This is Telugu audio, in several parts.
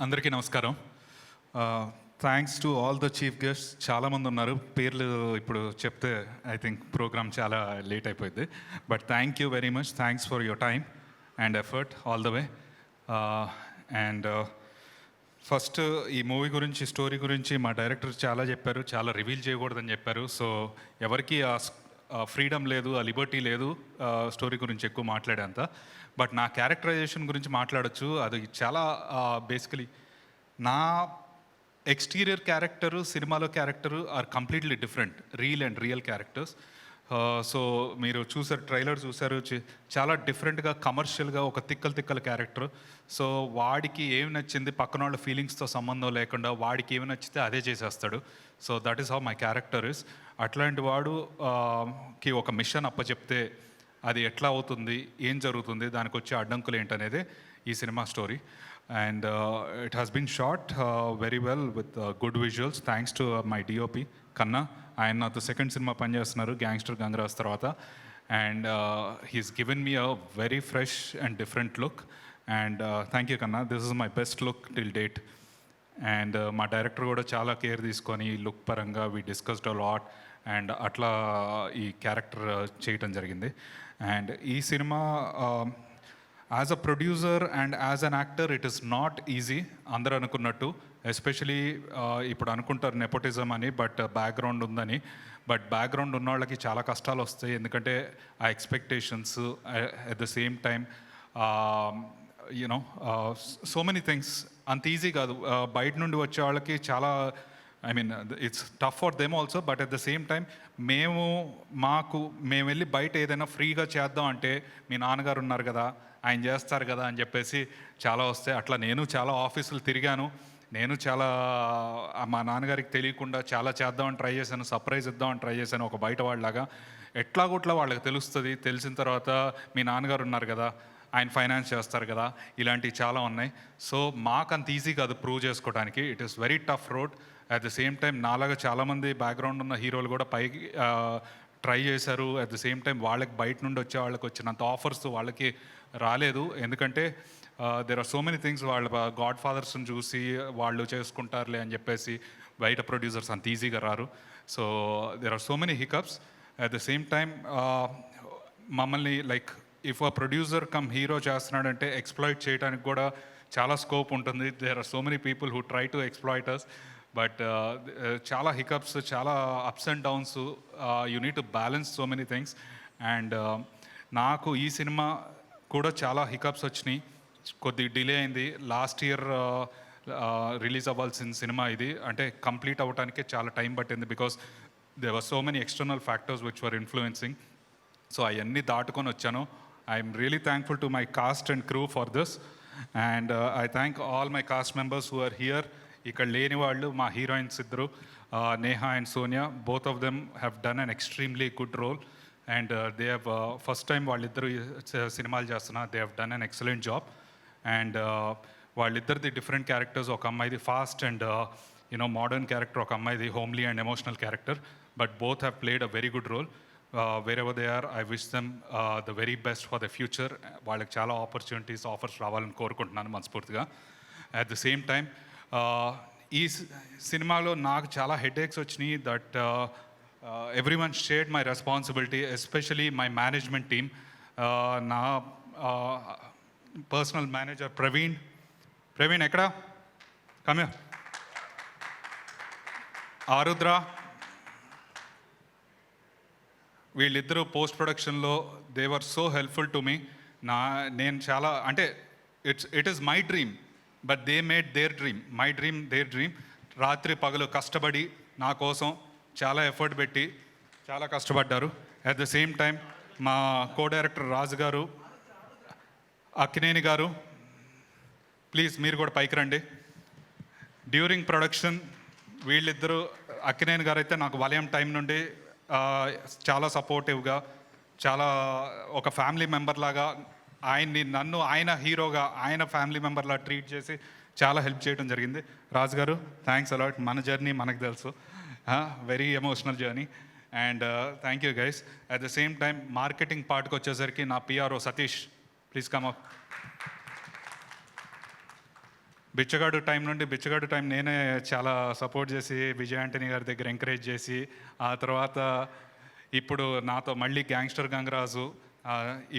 అందరికీ నమస్కారం. Thanks to all the chief guests. చాలామంది ఉన్నారు, పేర్లు ఇప్పుడు చెప్తే ఐ థింక్ ప్రోగ్రామ్ చాలా లేట్ అయిపోయింది. But thank you very much. Thanks for your time and effort all the way. And first ఈ మూవీ గురించి, స్టోరీ గురించి మా డైరెక్టర్ చాలా చెప్పారు, చాలా రివీల్ చేయకూడదని చెప్పారు. సో ఎవరికి ఆ ఫ్రీడమ్ లేదు, ఆ లిబర్టీ లేదు స్టోరీ గురించి ఎక్కువ మాట్లాడేంత. బట్ నా క్యారెక్టరైజేషన్ గురించి మాట్లాడచ్చు. అది చాలా బేసికలీ నా ఎక్స్టీరియర్ క్యారెక్టరు, సినిమాలో character are completely different, real characters. So మీరు చూసారు, ట్రైలర్ చూసారు, చాలా డిఫరెంట్గా కమర్షియల్గా ఒక తిక్కల క్యారెక్టర్. సో వాడికి ఏమి నచ్చింది, పక్కన వాళ్ళ ఫీలింగ్స్తో సంబంధం లేకుండా వాడికి ఏమి నచ్చితే అదే చేసేస్తాడు. So that is how my character is. అట్లాంటి వాడుకి ఒక మిషన్ అప్పచెప్తే అది ఎట్లా అవుతుంది, ఏం జరుగుతుంది, దానికి వచ్చే అడ్డంకులు ఏంటనేదే ఈ cinema story. And it has been shot very well with good visuals, thanks to my DOP Kanna. ఆయన నాతో సెకండ్ సినిమా పనిచేస్తున్నారు గ్యాంగ్స్టర్ గంగరాజ్ తర్వాత. And he's given me a very fresh and different look. And thank you Kanna, this is my best look till date. And మా డైరెక్టర్ కూడా చాలా కేర్ తీసుకొని లుక్ పరంగా we discussed a lot and అట్లా ఈ క్యారెక్టర్ చేయటం జరిగింది. అండ్ ఈ cinema as a producer and as an actor it is not easy అందరూ అనుకున్నట్టు. ఎస్పెషలీ ఇప్పుడు అనుకుంటారు నెపోటిజం అని, బట్ బ్యాక్గ్రౌండ్ ఉందని. బట్ బ్యాక్గ్రౌండ్ ఉన్న వాళ్ళకి చాలా కష్టాలు వస్తాయి, ఎందుకంటే ఆ expectations at the same time you know so many things. అంత ఈజీ కాదు. బయట నుండి వచ్చే వాళ్ళకి చాలా, I mean it's tough for them also. But at the same time మేము వెళ్ళి బయట ఏదైనా ఫ్రీగా చేద్దాం అంటే మీ నాన్నగారు ఉన్నారు కదా, ఆయన చేస్తారు కదా అని చెప్పేసి చాలా వస్తాయి. అట్లా నేను చాలా ఆఫీసులు తిరిగాను. నేను చాలా మా నాన్నగారికి తెలియకుండా చాలా చేద్దామని ట్రై చేశాను, సర్ప్రైజ్ ఇద్దామని ట్రై చేశాను ఒక బయట వాళ్ళలాగా. ఎట్లాగోట్లా వాళ్ళకి తెలుస్తుంది. తెలిసిన తర్వాత మీ నాన్నగారు ఉన్నారు కదా, ఆయన ఫైనాన్స్ చేస్తారు కదా, ఇలాంటివి చాలా ఉన్నాయి. సో మాకు అంత ఈజీ కాదు ప్రూవ్ చేసుకోవడానికి. It is very tough road. At the same time నాలాగా చాలామంది బ్యాక్గ్రౌండ్ ఉన్న హీరోలు కూడా పైకి ట్రై చేశారు. అట్ ద సేమ్ టైం వాళ్ళకి బయట నుండి వచ్చే వాళ్ళకి వచ్చినంత ఆఫర్స్ వాళ్ళకి రాలేదు. ఎందుకంటే there are so many things. వాళ్ళ గాడ్ ఫాదర్స్ని చూసి వాళ్ళు చేసుకుంటారులే అని చెప్పేసి బయట ప్రొడ్యూసర్స్ అంత ఈజీగా రారు. So there are so many hiccups. At the same time మమ్మల్ని like if a producer come hero చేస్తున్నాడంటే ఎక్స్ప్లాయిట్ చేయడానికి కూడా చాలా స్కోప్ ఉంటుంది. There are so many people who try to exploit us. But చాలా హికప్స్, చాలా ups and downs. You need to balance so many things. And నాకు ఈ సినిమా కూడా చాలా హికప్స్ వచ్చినాయి. కొద్ది డిలే అయింది. లాస్ట్ ఇయర్ రిలీజ్ అవ్వాల్సిన సినిమా ఇది, అంటే కంప్లీట్ అవ్వడానికే చాలా టైం పట్టింది. Because there were so many external factors which were influencing. So అవన్నీ దాటుకొని వచ్చాను. I'm really thankful to my cast and crew for this. And I thank all my cast members who are here. ఇక్కడ లేని వాళ్ళు మా హీరోయిన్స్ ఇద్దరు, Neha and Sonia. Both of them have done an extremely good role. And they have first time వాళ్ళిద్దరు సినిమాలు చేస్తున్నారు. They have done an excellent job. And వాళ్ళిద్దరిది డిఫరెంట్ క్యారెక్టర్స్. ఒక అమ్మాయిది fast and you know modern character, ఒక అమ్మాయిది homely and emotional character. But both have played a very good role. wherever they are, I wish them the very best for the future. వాళ్ళకి చాలా ఆఫర్స్ రావాలని కోరుకుంటున్నాను మనస్ఫూర్తిగా. అట్ ద సేమ్ టైం ఈ సినిమాలో నాకు చాలా హెడేక్స్ వచ్చినాయి. That every one shared my responsibility, especially my management team. నా పర్సనల్ మేనేజర్ ప్రవీణ్ ఎక్కడ, కమ్యా, ఆరుద్ర, వీళ్ళిద్దరూ పోస్ట్ ప్రొడక్షన్లో they were so helpful to me. నేను చాలా, అంటే it is my dream, but they made their dream my dream, their dream. రాత్రి పగలు కష్టపడి నా కోసం చాలా ఎఫర్ట్ పెట్టి చాలా కష్టపడ్డారు. అట్ ద సేమ్ టైం మా కో డైరెక్టర్ రాజు గారు, అక్కినేని గారు, ప్లీజ్ మీరు కూడా పైకి రండి. డ్యూరింగ్ ప్రొడక్షన్ వీళ్ళిద్దరూ, అక్కినేని గారు అయితే నాకు వలయం టైం నుండి చాలా సపోర్టివ్గా, చాలా ఒక ఫ్యామిలీ మెంబర్ లాగా నన్ను ఆయన హీరోగా, ఆయన ఫ్యామిలీ మెంబర్లా ట్రీట్ చేసి చాలా హెల్ప్ చేయడం జరిగింది. రాజు గారు థ్యాంక్స్ అలాట్. మన జర్నీ మనకు తెలుసు, very emotional journey. And thank you guys. At the same time marketing పార్ట్కి వచ్చేసరికి నా PRO Satish, please come up. Bichagadu time నుండి బిచ్చగాడు టైం నేనే చాలా సపోర్ట్ చేసి విజయ్ ఆంటనీ గారి దగ్గర ఎంకరేజ్ చేసి ఆ తర్వాత ఇప్పుడు నాతో మళ్ళీ గ్యాంగ్స్టర్ గంగరాజు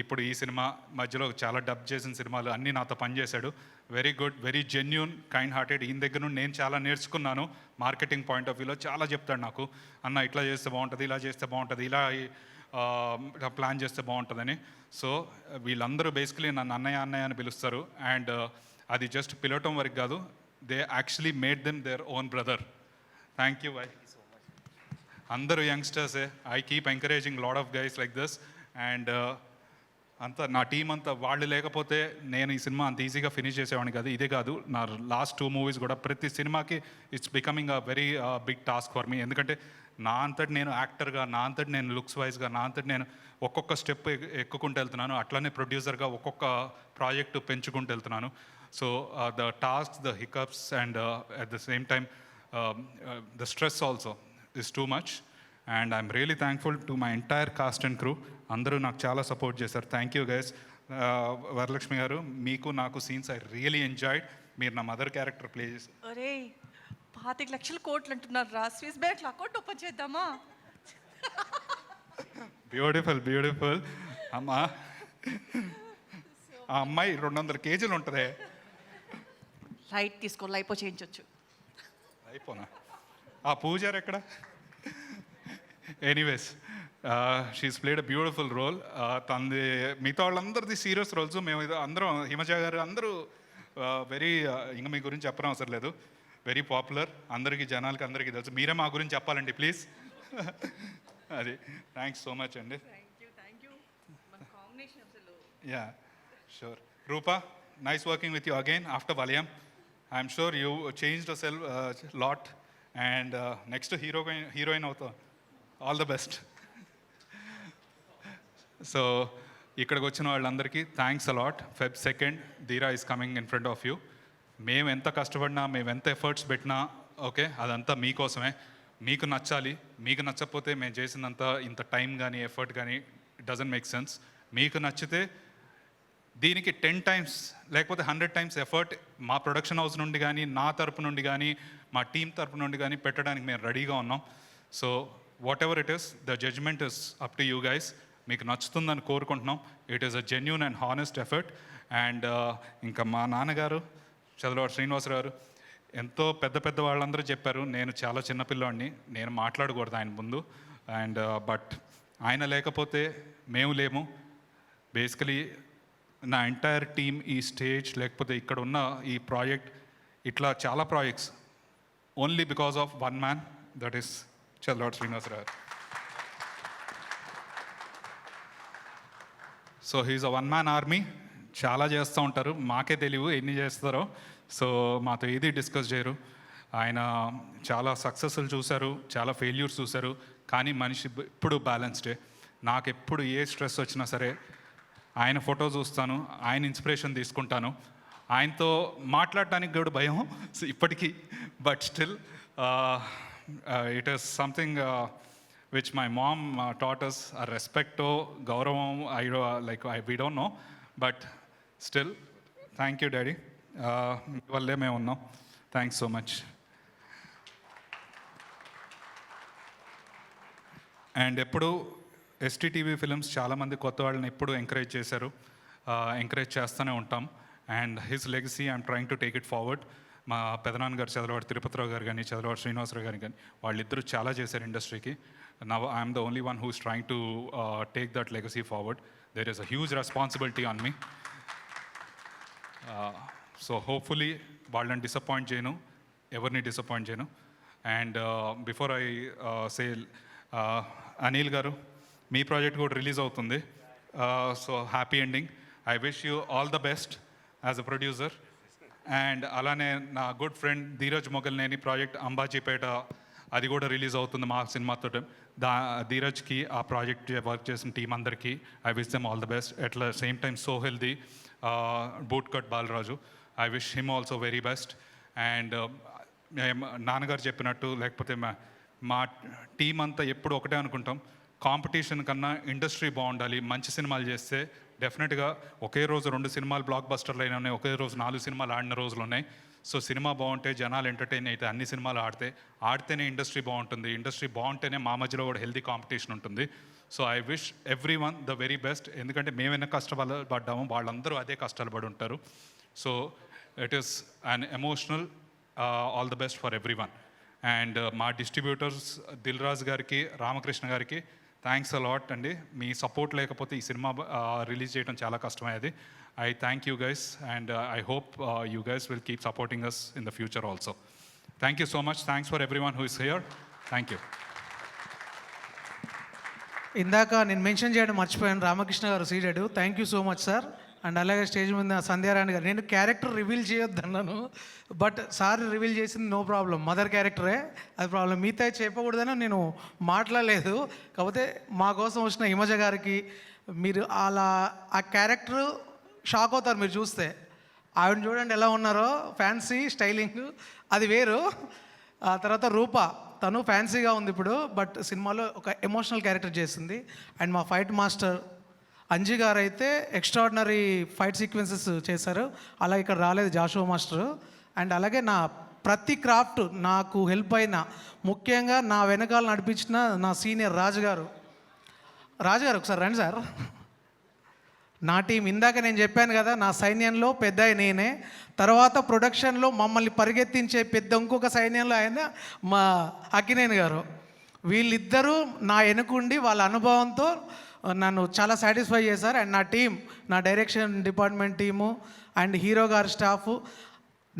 ఇప్పుడు ఈ సినిమా మధ్యలో చాలా డబ్ చేసిన సినిమాలు అన్నీ నాతో పనిచేశాడు. Very good, very genuine, kind hearted. ఈయన దగ్గర నుండి నేను చాలా నేర్చుకున్నాను. మార్కెటింగ్ పాయింట్ ఆఫ్ వ్యూలో చాలా చెప్తాడు నాకు, అన్న ఇట్లా చేస్తే బాగుంటుంది, ఇలా చేస్తే బాగుంటుంది, ఇలా ప్లాన్ చేస్తే బాగుంటుందని. సో వీళ్ళందరూ బేసికలీ నన్ను అన్నయ్య అన్నయ్య అని పిలుస్తారు. అండ్ అది జస్ట్ పిలవటం వరకు కాదు, they actually made them their own brother. Thank you boy. అందరూ యంగ్స్టర్సే. I keep encouraging lot of guys like this. And అంతా నా టీం అంతా వాళ్ళు లేకపోతే నేను ఈ సినిమా అంత ఈజీగా ఫినిష్ చేసేవాడిని కాదు. ఇదే కాదు, నా లాస్ట్ 2 మూవీస్ కూడా ప్రతి సినిమాకి it's becoming a very big task for me. ఎందుకంటే నా అంతటి నేను యాక్టర్గా, నా అంతటి నేను లుక్స్ వైజ్గా, నా అంతటి నేను ఒక్కొక్క స్టెప్ ఎక్కుకుంటూ వెళ్తున్నాను. అట్లనే ప్రొడ్యూసర్గా ఒక్కొక్క ప్రాజెక్టు పెంచుకుంటూ వెళ్తున్నాను. So the task, the hiccups and at the same time the stress also is too much. And I'm really thankful to my entire cost and crew. అందరూ నాకు చాలా సపోర్ట్ చేశారు. Thank you guys. వరలక్ష్మి గారు, మీకు నాకు సీన్స్ ఐ రియలీ ఎంజాయ్డ్. మీరు నా మదర్ క్యారెక్టర్ ప్లే చేశారు. అరే 25 లక్షల కోట్లు అంటున్నారు రా, స్విస్ బ్యాంక్ అకౌంట్ ఓపెన్ చేద్దామా? Beautiful beautiful. అమ్మా ఆ అమ్మాయి 200 కేజీలు ఉంటుంది. లైట్ తీసుకో, లైపో చేయించవచ్చు. అయిపోనా? ఆ పూజారు ఎక్కడ? Anyways, she's played a beautiful role. తనది మిగతా వాళ్ళందరిది సీరియస్ రోల్స్. మేము అందరం, హిమజ గారు అందరూ వెరీ, ఇంకా మీ గురించి చెప్పడం అవసరం లేదు, వెరీ పాపులర్. అందరికీ, జనాలకి అందరికీ తెలుసు. మీరే మా గురించి చెప్పాలండి ప్లీజ్. అది థ్యాంక్స్ సో మచ్ అండి. Yeah sure. Rupa, nice working with you again after Valayam. I'm sure you changed a hell lot. And next heroine అవుతావు. All the best. సో ఇక్కడికి వచ్చిన వాళ్ళందరికీ thanks a lot. Feb 2nd Dheera is coming in front of you. మేము ఎంత కష్టపడినా, మేము ఎంత ఎఫర్ట్స్ పెట్టినా, ఓకే, అదంతా మీకోసమే. మీకు నచ్చాలి. మీకు నచ్చకపోతే మేము చేసినంత ఇంత టైం కానీ ఎఫర్ట్ కానీ ఇట్ డజంట్ మేక్ సెన్స్. మీకు నచ్చితే దీనికి 10 times లేకపోతే 100 times ఎఫర్ట్ మా ప్రొడక్షన్ హౌస్ నుండి కానీ, నా తరపు నుండి కానీ, మా టీం తరపు నుండి కానీ పెట్టడానికి మేము రెడీగా ఉన్నాం. So whatever it is, the judgment is up to you guys. మీకు నచ్చుతుందని కోరుకుంటున్నాం. It is a genuine and honest effort. And ఇంకా మా నాన్నగారు చదలవాడ శ్రీనివాసరావు గారు, ఎంతో పెద్ద పెద్ద వాళ్ళందరూ చెప్పారు నేను చాలా చిన్నపిల్లవాడిని, నేను మాట్లాడకూడదు ఆయన ముందు. అండ్ బట్ ఆయన లేకపోతే మేము లేము. బేసికలీ నా ఎంటైర్ టీమ్, ఈ స్టేజ్, లేకపోతే ఇక్కడ ఉన్న ఈ ప్రాజెక్ట్, ఇట్లా చాలా projects only because of one man, that is Chadalavada Srinivasarao గారు. So he is a one man army. చాలా చేస్తూ ఉంటారు, మాకే తెలియవు ఎన్ని చేస్తారో. సో మాతో ఏది డిస్కస్ చేయరు. ఆయన చాలా సక్సెస్లు చూశారు, చాలా ఫెయిల్యూర్స్ చూశారు, కానీ మనిషి ఎప్పుడు బ్యాలెన్స్డే. నాకు ఎప్పుడు ఏ స్ట్రెస్ వచ్చినా సరే ఆయన ఫోటో చూస్తాను, ఆయన ఇన్స్పిరేషన్ తీసుకుంటాను. ఆయనతో మాట్లాడటానికి కూడా భయం ఇప్పటికీ, but still it is something which my mom taught us, a respect, gauravam, we don't know, but still, thank you daddy. Valle me unno. Thanks so much. And eppudu STTV films chaala mandi kotta vallani eppudu encourage chesaru, encourage chestane untam. And his legacy I'm trying to take it forward. మా పెదనాన్న గారు చదలవాడ తిరుపతిరావు గారు కానీ, చదలవాడ శ్రీనివాసరావు గారు కానీ, వాళ్ళిద్దరూ చాలా చేశారు ఇండస్ట్రీకి. Now I am the only one who is trying to take that legacy forward. There is a huge responsibility on me. So hopefully వాళ్ళని డిసప్పాయింట్ చేయను, ఎవరిని డిసప్పాయింట్ చేయను. And before I say, Anil garu మీ ప్రాజెక్ట్ కూడా రిలీజ్ అవుతుంది. So happy ending. I wish you all the best as a producer. And అలానే నా good friend Dheeraj Mogalneni project Ambajipeta, అది కూడా రిలీజ్ అవుతుంది మా సినిమాతో. ధీరజ్కి, ఆ ప్రాజెక్ట్ వర్క్ చేసిన టీం అందరికీ I wish them all the best. At the same time సోహెల్ది, boot cut Balaraju, I wish him also very best. And నాన్నగారు చెప్పినట్టు, లేకపోతే మా టీం అంతా ఎప్పుడు ఒకటే అనుకుంటాం, కాంపిటీషన్ కన్నా ఇండస్ట్రీ బాగుండాలి. మంచి సినిమాలు చేస్తే డెఫినెట్గా ఒకే రోజు 2 సినిమాలు బ్లాక్ బస్టర్లు అయినా ఉన్నాయి, ఒకే రోజు 4 సినిమాలు ఆడిన రోజులు ఉన్నాయి. సో సినిమా బాగుంటే జనాలు ఎంటర్టైన్ అయితే అన్ని సినిమాలు ఆడితేనే ఇండస్ట్రీ బాగుంటుంది, ఇండస్ట్రీ బాగుంటేనే మా మధ్యలో కూడా హెల్తీ కాంపిటీషన్ ఉంటుంది. So I wish every one the very best. ఎందుకంటే మేమైనా కష్టపడ్డాము, వాళ్ళందరూ అదే కష్టాలు పడి ఉంటారు. So it is an emotional all the best for every one. And మా డిస్ట్రిబ్యూటర్స్ దిల్ రాజు గారికి, రామకృష్ణ గారికి థ్యాంక్స్ అలాట్ అండి. మీ సపోర్ట్ లేకపోతే ఈ సినిమా రిలీజ్ చేయడం చాలా కష్టమయ్యేది. I thank you guys, and I hope you guys will keep supporting us in the future also. Thank you so much. Thanks for everyone who is here. Thank you. ఇందాక నేను మెన్షన్ చేయడం మర్చిపోయాను, Ramakrishna garu ceded. Thank you so much sir. And అలాగే స్టేజ్ మీద సంధ్యారాణి గారు. నేను క్యారెక్టర్ రివీల్ చేయొద్దన్నాను, బట్ సార్ రివీల్ చేసింది నో ప్రాబ్లం, మదర్ క్యారెక్టరే అది ప్రాబ్లం. మిగతా చెప్పకూడదని నేను మాట్లాడలేదు. కాకపోతే మా కోసం వచ్చిన హిమజ గారికి, మీరు అలా ఆ క్యారెక్టర్ షాక్ అవుతారు మీరు చూస్తే. ఆవిడ చూడండి ఎలా ఉన్నారో, ఫ్యాన్సీ స్టైలింగ్ అది వేరు. ఆ తర్వాత రూప, తను ఫ్యాన్సీగా ఉంది ఇప్పుడు, బట్ సినిమాలో ఒక ఎమోషనల్ క్యారెక్టర్ చేసింది. అండ్ మా ఫైట్ మాస్టర్ అంజీ గారు అయితే ఎక్స్ట్రాడినరీ ఫైట్ సీక్వెన్సెస్ చేశారు. అలా ఇక్కడ రాలేదు జాషువా మాస్టర్. అండ్ అలాగే నా ప్రతి క్రాఫ్ట్ నాకు హెల్ప్ అయిన, ముఖ్యంగా నా వెనకాల నడిపించిన నా సీనియర్ రాజు గారు ఒకసారి రండి సార్. నా టీం, ఇందాక నేను చెప్పాను కదా, నా సైన్యంలో పెద్ద నేనే, తర్వాత ప్రొడక్షన్లో మమ్మల్ని పరిగెత్తించే పెద్ద ఇంకొక సైన్యంలో ఆయన మా అక్కినేని గారు. వీళ్ళిద్దరూ నా వెనుకుండి వాళ్ళ అనుభవంతో నన్ను చాలా సాటిస్ఫై చేశారు. అండ్ నా టీం, నా direction department team and hero గారి స్టాఫ్,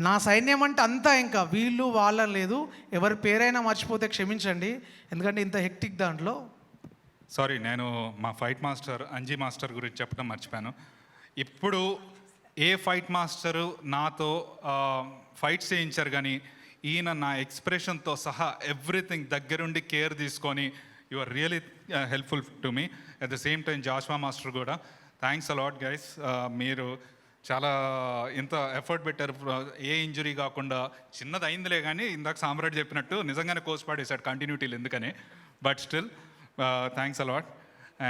నా సైన్యం అంటే అంతా. ఇంకా వీళ్ళు వాళ్ళ లేదు, ఎవరి పేరైనా మర్చిపోతే క్షమించండి, ఎందుకంటే ఇంత హెక్టిక్ దాంట్లో. సారీ, నేను మా ఫైట్ మాస్టర్ అంజీ మాస్టర్ గురించి చెప్పడం మర్చిపోయాను. ఇప్పుడు ఏ ఫైట్ మాస్టరు నాతో ఫైట్స్ చేయించారు, కానీ ఈయన నా ఎక్స్ప్రెషన్తో సహా ఎవ్రీథింగ్ దగ్గరుండి కేర్ తీసుకొని you are really helpful to me. At the same time Joshua master కూడా థ్యాంక్స్ అలాట్ గైస్. మీరు చాలా ఇంత ఎఫర్ట్ పెట్టారు, ఏ ఇంజరీ కాకుండా. చిన్నది అయిందిలే కానీ ఇందాక సామ్రాట్ చెప్పినట్టు నిజంగానే కోర్స్ పాడేశాడు కంటిన్యూటీలు ఎందుకని, but still thanks a lot.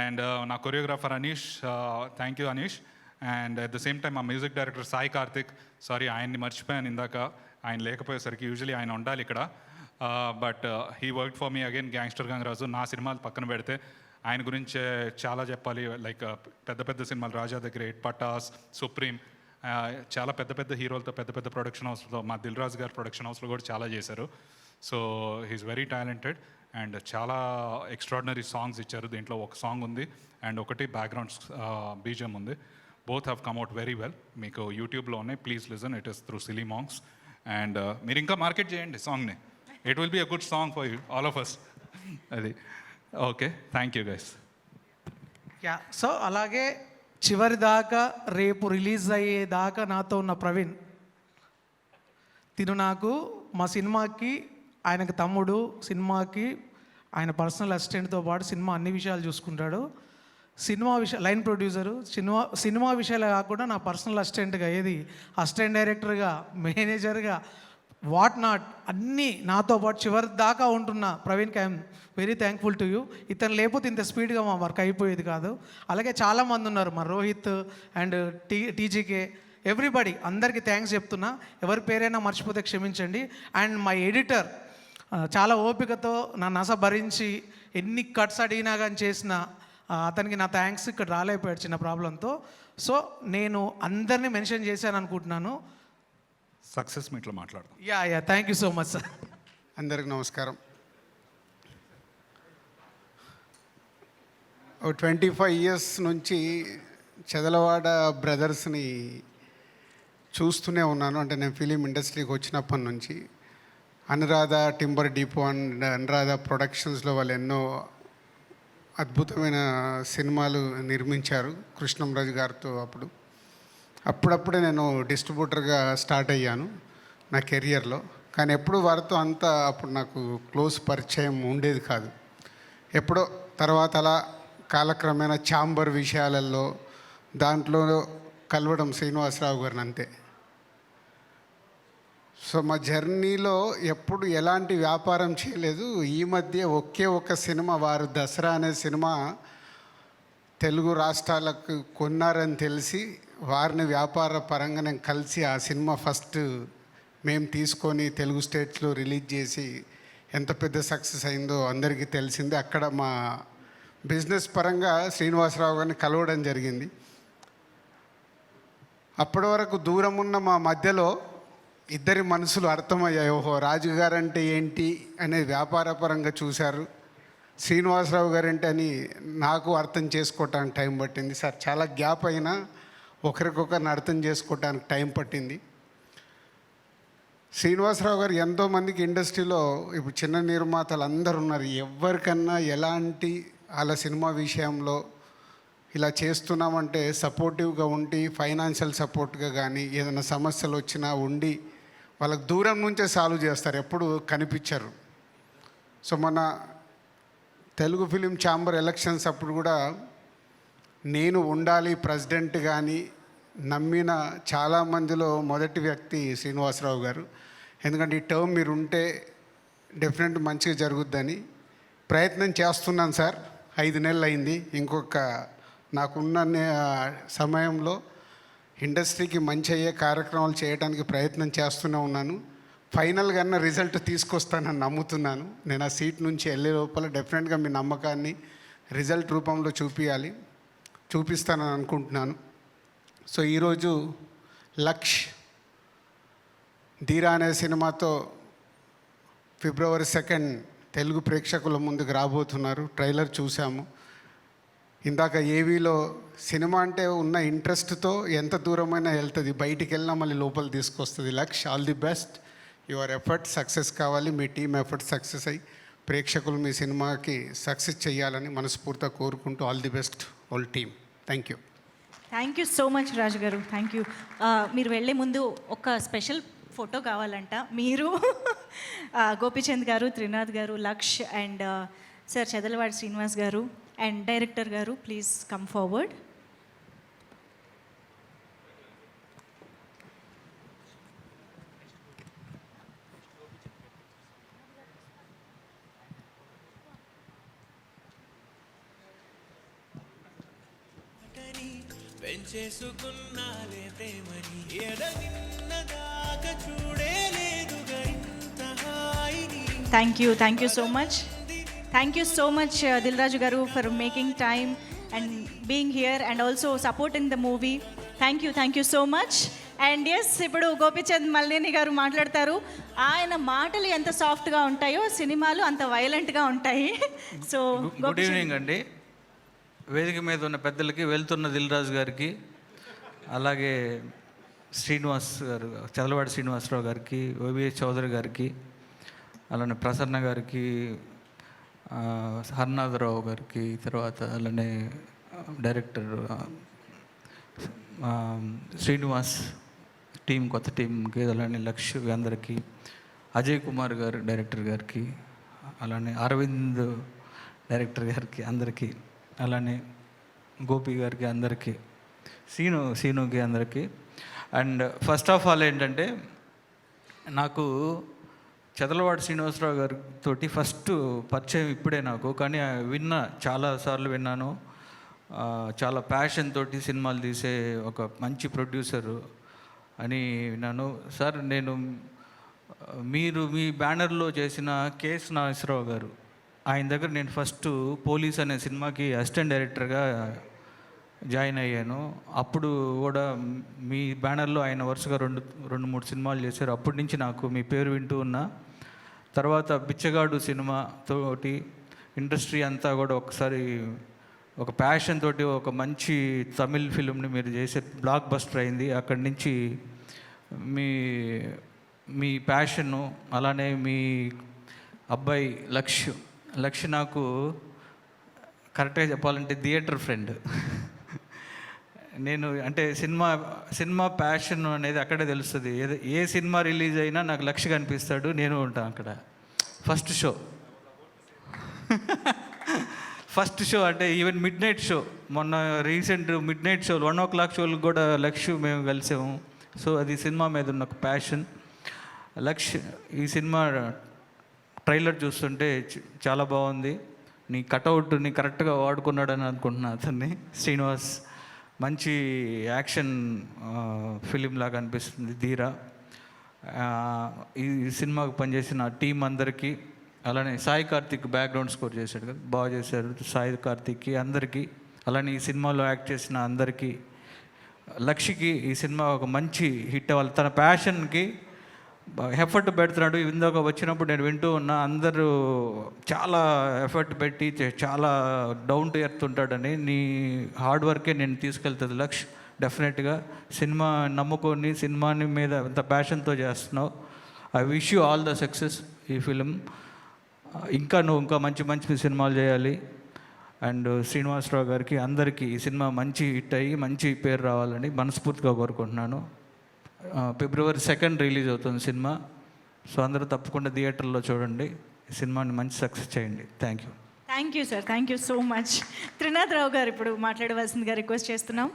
And నా choreographer Anish, thank you Anish. And at the same time మా music director Sai Karthik, sorry ఆయన్ని మర్చిపోయాను ఇందాక, ఆయన లేకపోయేసరికి. యూజువలీ ఆయన ఉండాలి ఇక్కడ, but he work for me again. Gangster Gangaraju, నా సినిమాలు పక్కన పెడితే ఆయన గురించి చాలా చెప్పాలి. లైక్ పెద్ద పెద్ద సినిమాలు, రాజా ద గ్రేట్, పటాస్, సుప్రీం, చాలా పెద్ద పెద్ద హీరోలతో, పెద్ద పెద్ద ప్రొడక్షన్ హౌస్లో, మా దిల్ రాజు గారు ప్రొడక్షన్ హౌస్లో కూడా చాలా చేశారు. So he's very talented and చాలా ఎక్స్ట్రాడినరీ సాంగ్స్ ఇచ్చారు. దీంట్లో ఒక సాంగ్ ఉంది అండ్ ఒకటి బ్యాక్గ్రౌండ్ బీజిఎం ఉంది. Both have come out very well. మీకు యూట్యూబ్లో ఉన్నాయి, please listen. It is through Silly Monks. And మీరు ఇంకా మార్కెట్ చేయండి సాంగ్ని. It will be a good song for you all of us. అది okay, thank you guys. Yeah, so అలాగే చివరి దాకా, రేపు రిలీజ్ అయ్యేదాకా నాతో ఉన్న ప్రవీణ్, తిను నాకు మా సినిమాకి ఆయనకు తమ్ముడు, సినిమాకి ఆయన పర్సనల్ అసిస్టెంట్తో పాటు సినిమా అన్ని విషయాలు చూసుకుంటాడు. సినిమా లైన్ ప్రొడ్యూసరు, సినిమా విషయాలే కాకుండా నా పర్సనల్ అసిస్టెంట్గా, ఏది అసిస్టెంట్ డైరెక్టర్గా, మేనేజర్గా, వాట్ నాట్ అన్నీ నాతో పాటు చివరి దాకా ఉంటున్న ప్రవీణ్కి I'm very thankful to you. ఇతను లేకపోతే ఇంత స్పీడ్గా మా వర్క్ అయిపోయేది కాదు. అలాగే చాలామంది ఉన్నారు, మా రోహిత్ అండ్ టీజీకే, ఎవ్రీబడి, అందరికీ థ్యాంక్స్ చెప్తున్నా. ఎవరి పేరైనా మర్చిపోతే క్షమించండి. అండ్ మై ఎడిటర్ చాలా ఓపికతో నా నస భరించి ఎన్ని కట్స్ అడిగినా కానీ చేసిన అతనికి నా థ్యాంక్స్. ఇక్కడ రాలేకపోయాడు చిన్న ప్రాబ్లంతో. సో నేను అందరినీ మెన్షన్ చేశాను అనుకుంటున్నాను. సక్సెస్ మీట్లో మాట్లాడదాం. Yeah, thank you so much sir. అందరికి నమస్కారం. 25 ఇయర్స్ నుంచి చెదలవాడ బ్రదర్స్ని చూస్తూనే ఉన్నాను. అంటే నేను ఫిలిం ఇండస్ట్రీకి వచ్చినప్పటి నుంచి Anuradha timber depot and Anuradha ప్రొడక్షన్స్లో వాళ్ళు ఎన్నో అద్భుతమైన సినిమాలు నిర్మించారు కృష్ణంరాజు గారితో. అప్పుడప్పుడే నేను డిస్ట్రిబ్యూటర్గా స్టార్ట్ అయ్యాను నా కెరియర్లో. కానీ ఎప్పుడు వారితో అంతా అప్పుడు నాకు క్లోజ్ పరిచయం ఉండేది కాదు. ఎప్పుడో తర్వాత అలా కాలక్రమేణా ఛాంబర్ విషయాలలో దాంట్లో కలవడం శ్రీనివాసరావు గారిని అంతే. సో మా జర్నీలో ఎప్పుడు ఎలాంటి వ్యాపారం చేయలేదు. ఈ మధ్య ఒకే ఒక సినిమా, వారు దసరా అనే సినిమా తెలుగు రాష్ట్రాలకు కొన్నారని తెలిసి వారిని వ్యాపార పరంగా నేను కలిసి ఆ సినిమా ఫస్ట్ మేము తీసుకొని తెలుగు స్టేట్స్లో రిలీజ్ చేసి ఎంత పెద్ద సక్సెస్ అయిందో అందరికీ తెలిసింది. అక్కడ మా బిజినెస్ పరంగా శ్రీనివాసరావు గారిని కలవడం జరిగింది. అప్పటి వరకు దూరం ఉన్న మా మధ్యలో ఇద్దరి మనసులు అర్థమయ్యాయి. ఓహో, రాజు గారంటే ఏంటి అనేది వ్యాపారపరంగా చూశారు, శ్రీనివాసరావు గారంటే అని నాకు అర్థం చేసుకోవటానికి టైం పట్టింది. సార్ చాలా గ్యాప్ అయినా ఒకరికొకరిని అర్థం చేసుకోవటానికి టైం పట్టింది. శ్రీనివాసరావు గారు ఎంతోమందికి ఇండస్ట్రీలో ఇప్పుడు చిన్న నిర్మాతలు అందరు ఉన్నారు, ఎవరికన్నా ఎలాంటి వాళ్ళ సినిమా విషయంలో ఇలా చేస్తున్నామంటే సపోర్టివ్గా ఉండి ఫైనాన్షియల్ సపోర్ట్గా కానీ ఏదైనా సమస్యలు వచ్చినా ఉండి వాళ్ళకి దూరం నుంచే సాల్వ్ చేస్తారు, ఎప్పుడు కనిపించరు. సో మన తెలుగు ఫిలిం ఛాంబర్ ఎలక్షన్స్ అప్పుడు కూడా నేను ఉండాలి ప్రెసిడెంట్ కానీ నమ్మిన చాలామందిలో మొదటి వ్యక్తి శ్రీనివాసరావు గారు. ఎందుకంటే ఈ టర్మ్ మీరు ఉంటే డెఫినెట్ మంచిగా జరుగుద్దని ప్రయత్నం చేస్తున్నాను సార్. 5 నెలలు అయింది. ఇంకొక నాకున్న సమయంలో ఇండస్ట్రీకి మంచి అయ్యే కార్యక్రమాలు చేయడానికి ప్రయత్నం చేస్తూనే ఉన్నాను. ఫైనల్గా రిజల్ట్ తీసుకొస్తానని నమ్ముతున్నాను. నేను ఆ సీట్ నుంచి వెళ్ళే లోపల డెఫినెట్గా మీ నమ్మకాన్ని రిజల్ట్ రూపంలో చూపిస్తానని అనుకుంటున్నాను. సో ఈరోజు లక్ష్ ధీరా అనే సినిమాతో February 2 తెలుగు ప్రేక్షకుల ముందుకు రాబోతున్నారు. ట్రైలర్ చూసాము. ఇందాక ఏవీలో సినిమా అంటే ఉన్న ఇంట్రెస్ట్తో ఎంత దూరమైనా వెళ్తుంది, బయటికి వెళ్ళినా మళ్ళీ లోపల తీసుకొస్తుంది. Laksh, all the best. Your effort success కావాలి, మీ టీం ఎఫర్ట్ సక్సెస్ అయ్యి ప్రేక్షకులు మీ సినిమాకి సక్సెస్ చేయాలని మనస్ఫూర్తిగా కోరుకుంటూ all the best all team. Thank you. Thank you so much Raju garu, thank you. మీరు వెళ్ళే ముందు ఒక స్పెషల్ ఫోటో కావాలంట. మీరు Gopichand garu, Trinath garu, Laksh and sir Chedalavadi Srinivas garu and director garu, please come forward. పెంచేసుకున్నాలే ప్రేమని ఎడనిన్నదాకా చూడలేదుగా ఇంత హాయిని. Thank you so much. Thank you so much Dil Raju garu for making time and being here and also supporting the movie. Thank you so much. And yes, ఇప్పుడు గోపీచంద్ మల్లేని గారు మాట్లాడతారు. ఆయన మాటలు ఎంత సాఫ్ట్గా ఉంటాయో సినిమాలు అంత వైలెంట్గా ఉంటాయి. సో గుడ్ ఈవినింగ్ అండి. వేదిక మీద ఉన్న పెద్దలకి, వెళ్తున్న దిల్ రాజు గారికి, అలాగే శ్రీనివాస్ గారు, చదలవాడి శ్రీనివాసరావు గారికి, ఓబిఎస్ చౌదరి గారికి, అలానే ప్రసన్న గారికి, హర్నాథరావు గారికి, తర్వాత అలానే డైరెక్టర్ శ్రీనివాస్ టీం, కొత్త టీంకి, అలానే లక్ష్ అందరికీ, అజయ్ కుమార్ గారు డైరెక్టర్ గారికి, అలానే అరవింద్ డైరెక్టర్ గారికి అందరికీ, అలానే గోపి గారికి అందరికీ, సీనుకి అందరికీ. అండ్ ఫస్ట్ ఆఫ్ ఆల్ ఏంటంటే, నాకు చదలవాడి శ్రీనివాసరావు గారితో ఫస్ట్ పరిచయం ఇప్పుడే నాకు, కానీ చాలాసార్లు విన్నాను. చాలా ప్యాషన్ తోటి సినిమాలు తీసే ఒక మంచి ప్రొడ్యూసరు అని విన్నాను. సార్, నేను మీరు మీ బ్యానర్లో చేసిన కేఎస్ నాగేశ్వరరావు గారు, ఆయన దగ్గర నేను ఫస్ట్ పోలీస్ అనే సినిమాకి అసిస్టెంట్ డైరెక్టర్గా జాయిన్ అయ్యాను. అప్పుడు కూడా మీ బ్యానర్లో ఆయన వరుసగా రెండు మూడు సినిమాలు చేశారు. అప్పటి నుంచి నాకు మీ పేరు వింటూ ఉన్నా. తర్వాత బిచ్చగాడు సినిమా తోటి ఇండస్ట్రీ అంతా కూడా ఒకసారి ఒక ప్యాషన్ తోటి ఒక మంచి తమిళ్ ఫిలింని మీరు చేసే బ్లాక్ బస్టర్ అయింది. అక్కడి నుంచి మీ ప్యాషను, అలానే మీ అబ్బాయి లక్ష్ నాకు కరెక్ట్గా చెప్పాలంటే థియేటర్ ఫ్రెండ్. నేను అంటే సినిమా ప్యాషన్ అనేది అక్కడే తెలుస్తుంది. ఏ సినిమా రిలీజ్ అయినా నాకు లక్ష్య కనిపిస్తాడు, నేను ఉంటాను అక్కడ. ఫస్ట్ షో అంటే ఈవెన్ మిడ్ నైట్ షో, మొన్న recent mid night show 1 o'clock షోలకు కూడా లక్ష్య మేము కలిసాము. సో అది సినిమా మీద ఉన్న ఒక ప్యాషన్. ఈ సినిమా ట్రైలర్ చూస్తుంటే చాలా బాగుంది. నీ కటౌట్ని కరెక్ట్గా వాడుకున్నాడని అనుకుంటున్నా అతన్ని. శ్రీనివాస్ మంచి యాక్షన్ ఫిలిం లాగా అనిపిస్తుంది ధీరా. ఈ సినిమాకు పనిచేసిన టీం అందరికీ, అలానే సాయి కార్తిక్ బ్యాక్గ్రౌండ్ స్కోర్ చేశాడు కదా, బాగా చేశారు. సాయి కార్తిక్కి అందరికీ, అలానే ఈ సినిమాలో యాక్ట్ చేసిన అందరికీ, లక్ష్యకి ఈ సినిమా ఒక మంచి హిట్ అవ్వాలి. తన ప్యాషన్కి ఎఫర్ట్ పెడుతున్నాడు. ఇందాక వచ్చినప్పుడు నేను వింటూ ఉన్నా, అందరూ చాలా ఎఫర్ట్ పెట్టి చాలా డౌన్ టు ఎర్త్ ఉంటాడని. నీ హార్డ్ వర్కే నేను తీసుకెళ్తుంది లక్ష్. డెఫినెట్గా సినిమా నమ్ముకొని సినిమాని మీద ఎంత ప్యాషన్తో చేస్తున్నావు. I wish you all the success ఈ ఫిలిం. నువ్వు ఇంకా మంచి మంచి సినిమాలు చేయాలి. అండ్ శ్రీనివాసరావు గారికి అందరికీ ఈ సినిమా మంచి హిట్ అయ్యి మంచి పేరు రావాలని మనస్ఫూర్తిగా కోరుకుంటున్నాను. February 2nd రిలీజ్ అవుతుంది సినిమా. సో అందరూ తప్పకుండా థియేటర్లో చూడండి. ఈ సినిమాని మంచి సక్సెస్ చేయండి. Thank you. Thank you sir, thank you so much. Trinath Rao garu ఇప్పుడు మాట్లాడవలసిందిగా రిక్వెస్ట్ చేస్తున్నాం.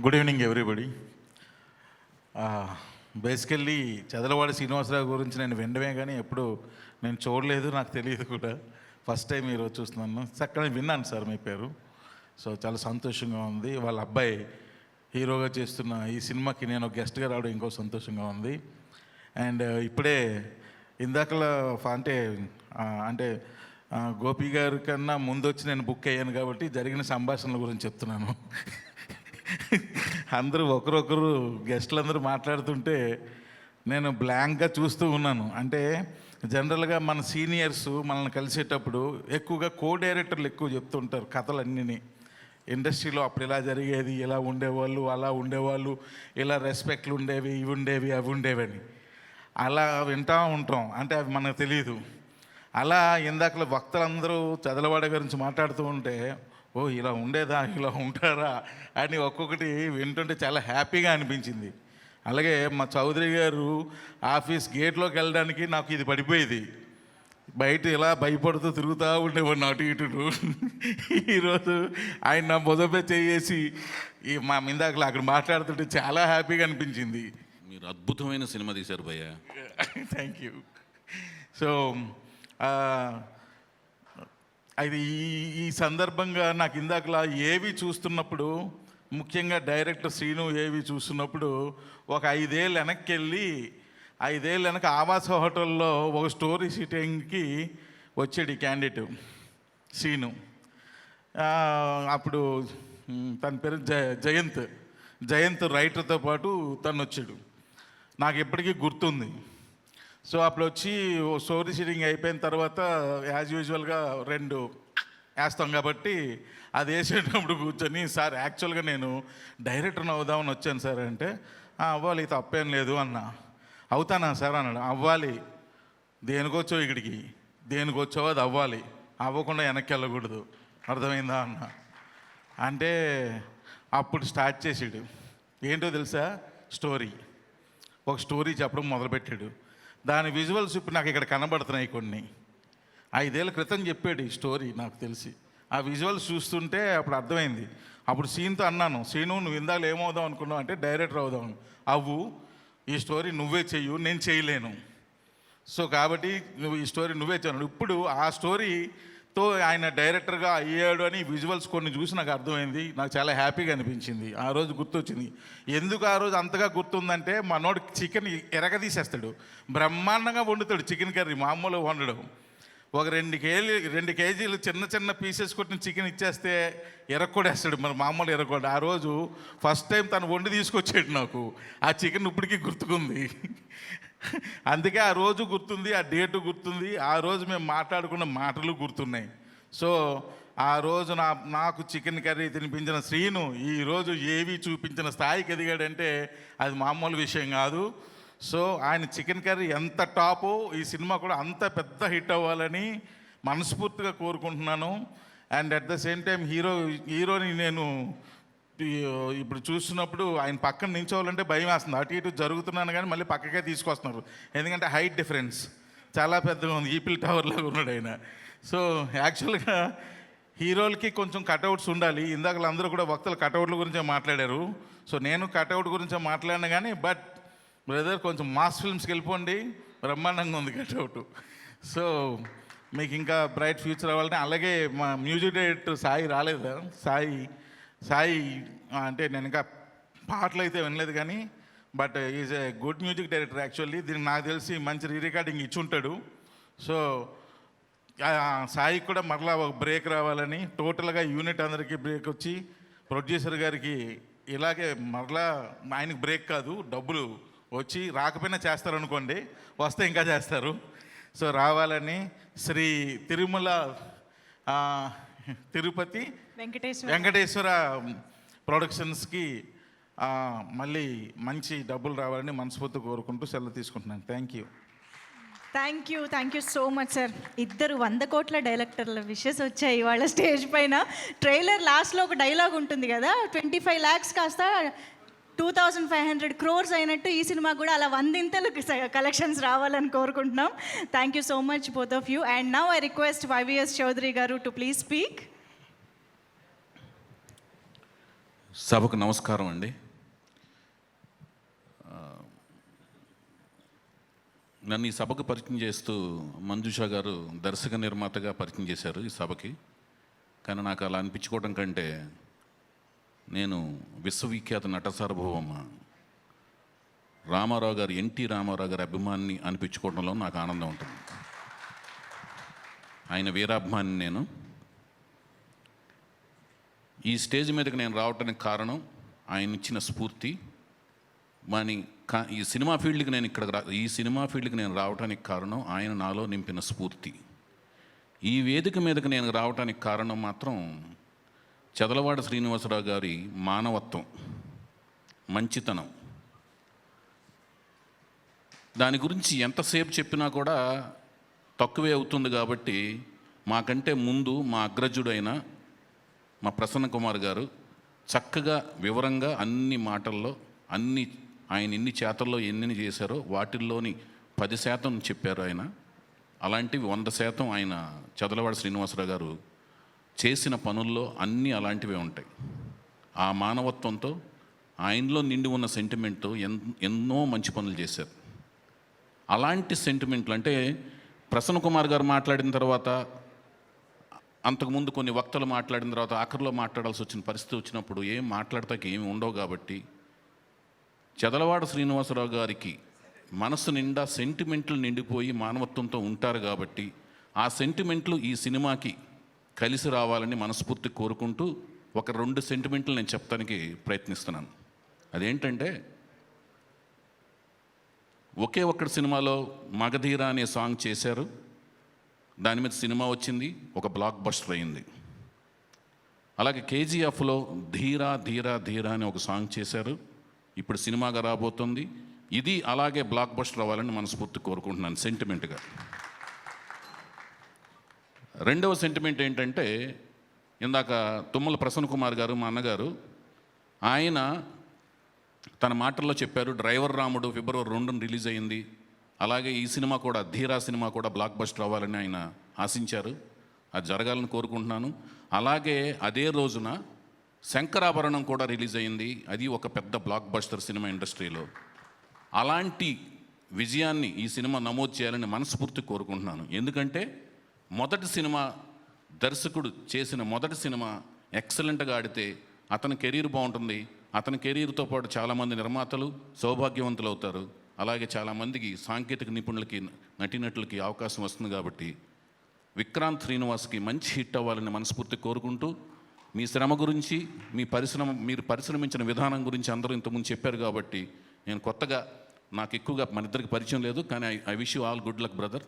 Good evening everybody. Basically Chadalavadi Srinivasarao గురించి నేను వినడమే కానీ ఎప్పుడు నేను చూడలేదు, నాకు తెలియదు కూడా. ఫస్ట్ టైం ఈరోజు చూస్తున్నాను. చక్కగా విన్నాను సార్ మీ పేరు. సో చాలా సంతోషంగా ఉంది. వాళ్ళ అబ్బాయి హీరోగా చేస్తున్న ఈ సినిమాకి నేను గెస్ట్గా రావడం ఇంకో సంతోషంగా ఉంది. అండ్ ఇప్పుడే ఇందాకలా అంటే గోపి గారి కన్నా ముందు వచ్చి నేను బుక్ అయ్యాను కాబట్టి జరిగిన సంభాషణల గురించి చెప్తున్నాను. అందరూ ఒకరొకరు గెస్టులందరూ మాట్లాడుతుంటే నేను బ్లాంక్గా చూస్తూ ఉన్నాను. అంటే జనరల్గా మన సీనియర్స్ మనల్ని కలిసేటప్పుడు ఎక్కువగా డైరెక్టర్లు ఎక్కువ చెప్తుంటారు కథలన్నీ. ఇండస్ట్రీలో అప్పుడు ఇలా జరిగేది, ఇలా ఉండేవాళ్ళు, అలా ఉండేవాళ్ళు, ఇలా రెస్పెక్ట్లు ఉండేవి, ఇవి ఉండేవి, అవి ఉండేవని అలా వింటూ ఉంటాం. అంటే అవి మనకు తెలియదు. అలా ఇందాకలో వక్తలందరూ చదలవాడ గురించి మాట్లాడుతూ ఉంటే ఓ ఇలా ఉండేదా, ఇలా ఉంటారా అని ఒక్కొక్కటి వింటుంటే చాలా హ్యాపీగా అనిపించింది. అలాగే మా చౌదరి గారు ఆఫీస్ గేట్లోకి వెళ్ళడానికి నాకు ఇది పడిపోయేది. బయట ఇలా భయపడుతూ తిరుగుతూ ఉండేవాడిని అటు ఇటు. ఈరోజు ఆయన నా మొదపై చేసి మా ఇందాకలో అక్కడ మాట్లాడుతుంటే చాలా హ్యాపీగా అనిపించింది. మీరు అద్భుతమైన సినిమా తీశారు భయ్య. Thank you. సో అది ఈ సందర్భంగా నాకు ఇందాకలా ఏవి చూస్తున్నప్పుడు, ముఖ్యంగా డైరెక్టర్ శ్రీను ఏవి చూస్తున్నప్పుడు ఒక 5 ఏళ్ళు వెనక్కి వెళ్ళి 5 ఏళ్ళు వెనక ఆవాస హోటల్లో ఒక స్టోరీ షూటింగ్కి వచ్చాడు ఈ క్యాండిడేట్ శ్రీను. అప్పుడు తన పేరు జయంత్ రైటర్తో పాటు తను వచ్చాడు. నాకు ఎప్పటికీ గుర్తుంది. సో అప్పుడు వచ్చి స్టోరీ షూటింగ్ అయిపోయిన తర్వాత యాజ్ యూజువల్గా 2 వేస్తాం కాబట్టి అది వేసేటప్పుడు కూర్చొని సార్ యాక్చువల్గా నేను డైరెక్టర్ని అవుదామని వచ్చాను సార్ అంటే అవ్వాలి, తప్పేం లేదు అన్నా. అవుతానా సార్ అన్నాడు. అవ్వాలి, దేనికొచ్చో ఇక్కడికి, దేనికొచ్చో అది అవ్వాలి, అవ్వకుండా వెనక్కి వెళ్ళకూడదు, అర్థమైందా అన్న. అంటే అప్పుడు స్టార్ట్ చేసాడు. ఏంటో తెలుసా, ఒక స్టోరీ చెప్పడం మొదలుపెట్టాడు. దాని విజువల్స్ ఇప్పుడు నాకు ఇక్కడ కనబడుతున్నాయి కొన్ని. 5 ఏళ్ళ క్రితం చెప్పాడు ఈ స్టోరీ నాకు తెలిసి. ఆ విజువల్స్ చూస్తుంటే అప్పుడు అర్థమైంది. అప్పుడు సీన్తో అన్నాను, సీను నువ్వు ఇందాక ఏమవుదాం అనుకున్నావు అంటే డైరెక్టర్ అవుదాం. ఈ స్టోరీ నువ్వే చెయ్యు, నేను చేయలేను. సో కాబట్టి ఈ స్టోరీ నువ్వే చేయను. ఇప్పుడు ఆ స్టోరీతో ఆయన డైరెక్టర్గా అయ్యాడు అని విజువల్స్ కొన్ని చూసి నాకు అర్థమైంది. నాకు చాలా హ్యాపీగా అనిపించింది. ఆ రోజు గుర్తొచ్చింది. ఎందుకు ఆ రోజు అంతగా గుర్తుందంటే మనోడు చికెన్ ఎరగదీసేస్తాడు, బ్రహ్మాండంగా వండుతాడు. చికెన్ కర్రీ మామూలుగా వండడం. ఒక 2 కేజీలు చిన్న పీసెస్ కొట్టిన చికెన్ ఇచ్చేస్తే ఎరక్కొడేస్తాడు, మరి మామూలు ఎరక్కొడు. ఆ రోజు ఫస్ట్ టైం తను వండి తీసుకొచ్చాడు నాకు. ఆ చికెన్ ఇప్పటికీ గుర్తుకుంది. అందుకే ఆ రోజు గుర్తుంది, ఆ డేటు గుర్తుంది, ఆ రోజు మేము మాట్లాడుకున్న మాటలు గుర్తున్నాయి. సో ఆ రోజు నాకు చికెన్ కర్రీ తినిపించిన శ్రీను ఈరోజు ఏవి చూపించిన స్థాయికి ఎదిగాడంటే అది మామూలు విషయం కాదు. సో ఆయన చికెన్ కర్రీ ఎంత టాపో ఈ సినిమా కూడా అంత పెద్ద హిట్ అవ్వాలని మనస్ఫూర్తిగా కోరుకుంటున్నాను. And at the same time హీరోని నేను ఇప్పుడు చూస్తున్నప్పుడు ఆయన పక్కన నించోవాలంటే భయం వేస్తుంది. అటు ఇటు జరుగుతున్నాను కానీ మళ్ళీ పక్కకే తీసుకొస్తున్నారు. ఎందుకంటే హైట్ డిఫరెన్స్ చాలా పెద్దగా ఉంది, ఈపిల్ టవర్ లాగా ఉన్నాడు ఆయన. సో యాక్చువల్గా హీరోలకి కొంచెం కటౌట్స్ ఉండాలి. ఇందాక అందరూ కూడా వక్తలు కటౌట్ల గురించే మాట్లాడారు. సో నేను కటౌట్ గురించే మాట్లాడినా కానీ బట్ బ్రదర్ కొంచెం మాస్ ఫిల్మ్స్కి వెళ్ళిపోండి, బ్రహ్మాండంగా ఉంది కటౌట్. సో మీకు ఇంకా బ్రైట్ ఫ్యూచర్ అవ్వాలని. అలాగే మా మ్యూజిక్ డైరెక్టర్ సాయి రాలేదా, సాయి అంటే నేను ఇంకా పాటలు అయితే వినలేదు కానీ but is a good music director actually. దీనికి నాకు తెలిసి మంచి రీ రికార్డింగ్ ఇచ్చుంటాడు. సో సాయికి కూడా మరలా ఒక బ్రేక్ రావాలని, టోటల్గా యూనిట్ అందరికీ బ్రేక్ వచ్చి ప్రొడ్యూసర్ గారికి ఇలాగే మరలా ఆయనకి బ్రేక్ కాదు, డబ్బులు వచ్చి రాకపోయినా చేస్తారనుకోండి, వస్తే ఇంకా చేస్తారు. సో రావాలని శ్రీ తిరుపతి వెంకటేశ్వర ప్రొడక్షన్స్కి మళ్ళీ మంచి డబ్బులు రావాలని మనస్ఫూర్తి కోరుకుంటూ సెలవు తీసుకుంటున్నాను. Thank you so much sir. ఇద్దరు 100 కోట్ల డైరెక్టర్ల విషెస్ వచ్చాయి ఇవాళ స్టేజ్ పైన. ట్రైలర్ లాస్ట్లో ఒక డైలాగ్ ఉంటుంది కదా, 25 lakhs కాస్త 2500 crores అయినట్టు ఈ సినిమా కూడా అలా 100 కలెక్షన్స్ రావాలని కోరుకుంటున్నాం. Thank you so much both of you. And now I request YVS Chowdary గారు టు ప్లీజ్ స్పీక్. సభకు నమస్కారం అండి. నన్ను ఈ సభకు పరిచయం చేస్తూ మంజుష గారు దర్శక నిర్మాతగా పరిచయం చేశారు ఈ సభకి. కానీ నాకు అలా అనిపించుకోవడం కంటే నేను విశ్వవిఖ్యాత నట సార్వభౌమ రామారావు గారు, ఎన్టీ రామారావు గారి అభిమాని అనిపించుకోవడంలో నాకు ఆనందం ఉంటుంది. ఆయన వీరాభిమాని నేను. ఈ స్టేజ్ మీదకి నేను రావడానికి కారణం ఆయన ఇచ్చిన స్ఫూర్తి. ఈ సినిమా ఫీల్డ్కి నేను రావడానికి కారణం ఆయన నాలో నింపిన స్ఫూర్తి. ఈ వేదిక మీదకి నేను రావడానికి కారణం మాత్రం చదలవాడ శ్రీనివాసరావు గారి మానవత్వం, మంచితనం. దాని గురించి ఎంతసేపు చెప్పినా కూడా తక్కువే అవుతుంది. కాబట్టి మాకంటే ముందు మా అగ్రజుడైన మా ప్రసన్న కుమార్ గారు చక్కగా వివరంగా అన్ని మాటల్లో ఆయన ఎన్ని చేతల్లో ఎన్ని చేశారో వాటిల్లోని 10% చెప్పారు ఆయన. అలాంటివి 100% ఆయన చదలవాడ శ్రీనివాసరావు గారు చేసిన పనుల్లో అన్నీ అలాంటివే ఉంటాయి. ఆ మానవత్వంతో ఆయనలో నిండి ఉన్న సెంటిమెంట్తో ఎన్నో మంచి పనులు చేశారు. అలాంటి సెంటిమెంట్లు అంటే ప్రసన్న కుమార్ గారు మాట్లాడిన తర్వాత, అంతకుముందు కొన్ని వక్తలు మాట్లాడిన తర్వాత ఆఖరిలో మాట్లాడాల్సి వచ్చిన పరిస్థితి వచ్చినప్పుడు ఏం మాట్లాడతాకి ఏమి ఉండవు. కాబట్టి చదలవాడ శ్రీనివాసరావు గారికి మనసు నిండా సెంటిమెంట్లు నిండిపోయి మానవత్వంతో ఉంటారు. కాబట్టి ఆ సెంటిమెంట్లు ఈ సినిమాకి కలిసి రావాలని మనస్ఫూర్తి కోరుకుంటూ ఒక 2 సెంటిమెంట్లు నేను చెప్తానికి ప్రయత్నిస్తున్నాను. అదేంటంటే, ఒకే ఒక్కటి సినిమాలో మగధీర అనే సాంగ్ చేశారు. దాని మీద సినిమా వచ్చింది, ఒక బ్లాక్ బస్టర్ అయింది. అలాగే KGFలో ధీరా ధీరా ధీరా అని ఒక సాంగ్ చేశారు, ఇప్పుడు సినిమాగా రాబోతుంది. ఇది అలాగే బ్లాక్ బస్టర్ అవ్వాలని మనస్ఫూర్తి కోరుకుంటున్నాను సెంటిమెంట్గా. రెండవ సెంటిమెంట్ ఏంటంటే, ఇందాక తుమ్మల ప్రసన్న కుమార్ గారు, మా అన్నగారు, ఆయన తన మాటల్లో చెప్పారు డ్రైవర్ రాముడు February 2న రిలీజ్ అయింది. అలాగే ఈ సినిమా కూడా, ధీరా సినిమా కూడా బ్లాక్ బస్టర్ అవ్వాలని ఆయన ఆశించారు. అది జరగాలని కోరుకుంటున్నాను. అలాగే అదే రోజున శంకరాభరణం కూడా రిలీజ్ అయింది. అది ఒక పెద్ద బ్లాక్ బస్టర్ సినిమా ఇండస్ట్రీలో. అలాంటి విజయాన్ని ఈ సినిమా నమోదు చేయాలని మనస్ఫూర్తి కోరుకుంటున్నాను. ఎందుకంటే మొదటి సినిమా, దర్శకుడు చేసిన మొదటి సినిమా ఎక్సలెంట్గా ఆడితే అతని కెరీర్ బాగుంటుంది. అతని కెరీర్తో పాటు చాలామంది నిర్మాతలు సౌభాగ్యవంతులు అవుతారు. అలాగే చాలామందికి సాంకేతిక నిపుణులకి, నటీనటులకి అవకాశం వస్తుంది. కాబట్టి విక్రాంత్ శ్రీనివాస్కి మంచి హిట్ అవ్వాలని మనస్ఫూర్తి కోరుకుంటూ, మీ శ్రమ గురించి, మీరు పరిశ్రమించిన విధానం గురించి అందరూ ఇంతకుముందు చెప్పారు. కాబట్టి నేను కొత్తగా, నాకు ఎక్కువగా మన ఇద్దరికి పరిచయం లేదు, కానీ I wish you all good luck brother.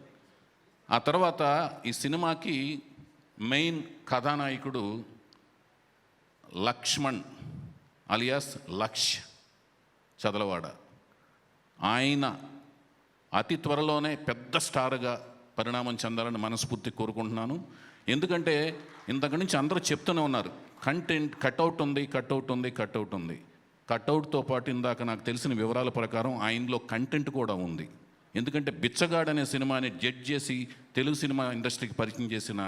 ఆ తర్వాత ఈ సినిమాకి మెయిన్ కథానాయకుడు లక్ష్మణ్ అలియాస్ లక్ష్ చదలవాడ. ఆయన అతి త్వరలోనే పెద్ద స్టార్గా పరిణామం చెందాలని మనస్ఫూర్తి కోరుకుంటున్నాను. ఎందుకంటే ఇంతకు నుంచి అందరూ చెప్తూనే ఉన్నారు, కంటెంట్ కట్అవుట్ ఉంది. కట్అవుట్తో పాటు ఇందాక నాకు తెలిసిన వివరాల ప్రకారం ఆయనలో కంటెంట్ కూడా ఉంది. ఎందుకంటే బిచ్చగాడ్ అనే సినిమాని జడ్జ్ చేసి తెలుగు సినిమా ఇండస్ట్రీకి పరిచయం చేసిన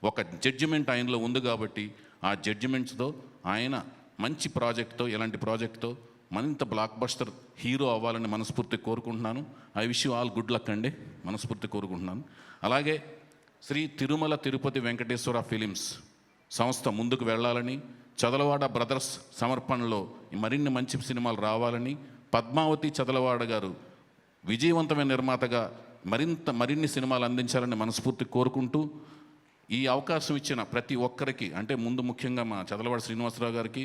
ఒక జడ్జిమెంట్ ఆయనలో ఉంది. కాబట్టి ఆ జడ్జిమెంట్స్తో ఆయన మంచి ప్రాజెక్ట్తో, ఇలాంటి ప్రాజెక్ట్తో మరింత బ్లాక్ బస్టర్ హీరో అవ్వాలని మనస్ఫూర్తి కోరుకుంటున్నాను. I wish you all good luck అండి, మనస్ఫూర్తి కోరుకుంటున్నాను. అలాగే శ్రీ తిరుమల తిరుపతి వెంకటేశ్వర ఫిలిమ్స్ సంస్థ ముందుకు వెళ్ళాలని, చదలవాడ బ్రదర్స్ సమర్పణలో మరిన్ని మంచి సినిమాలు రావాలని, పద్మావతి చదలవాడ గారు విజయవంతమైన నిర్మాతగా మరిన్ని సినిమాలు అందించాలని మనస్ఫూర్తి కోరుకుంటూ, ఈ అవకాశం ఇచ్చిన ప్రతి ఒక్కరికి, అంటే ముందు ముఖ్యంగా మా చదలవాడ శ్రీనివాసరావు గారికి,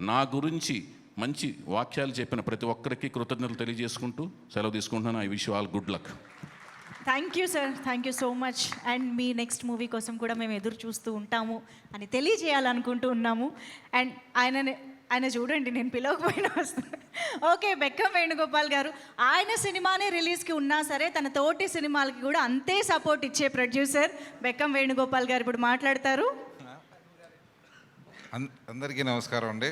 నా గురించి మంచి వాక్యాలు చెప్పిన ప్రతి ఒక్కరికి కృతజ్ఞతలు తెలియజేసుకుంటూ సెలవు తీసుకుంటున్నాను. I wish you all good luck. Thank you sir, thank you so much. And me next movie కోసం కూడా మేము ఎదురు చూస్తూ ఉంటాము అని తెలియజేయాలనుకుంటూ ఉన్నాము. అండ్ ఆయన చూడండి, నేను పిలవకపోయినా వస్తాను. ఓకే, బెక్కం వేణుగోపాల్ గారు ఆయన సినిమానే రిలీజ్కి ఉన్నా సరే తన తోటి సినిమాలకి కూడా అంతే సపోర్ట్ ఇచ్చే ప్రొడ్యూసర్ బెక్కం వేణుగోపాల్ గారు ఇప్పుడు మాట్లాడతారు. అందరికీ నమస్కారం అండి.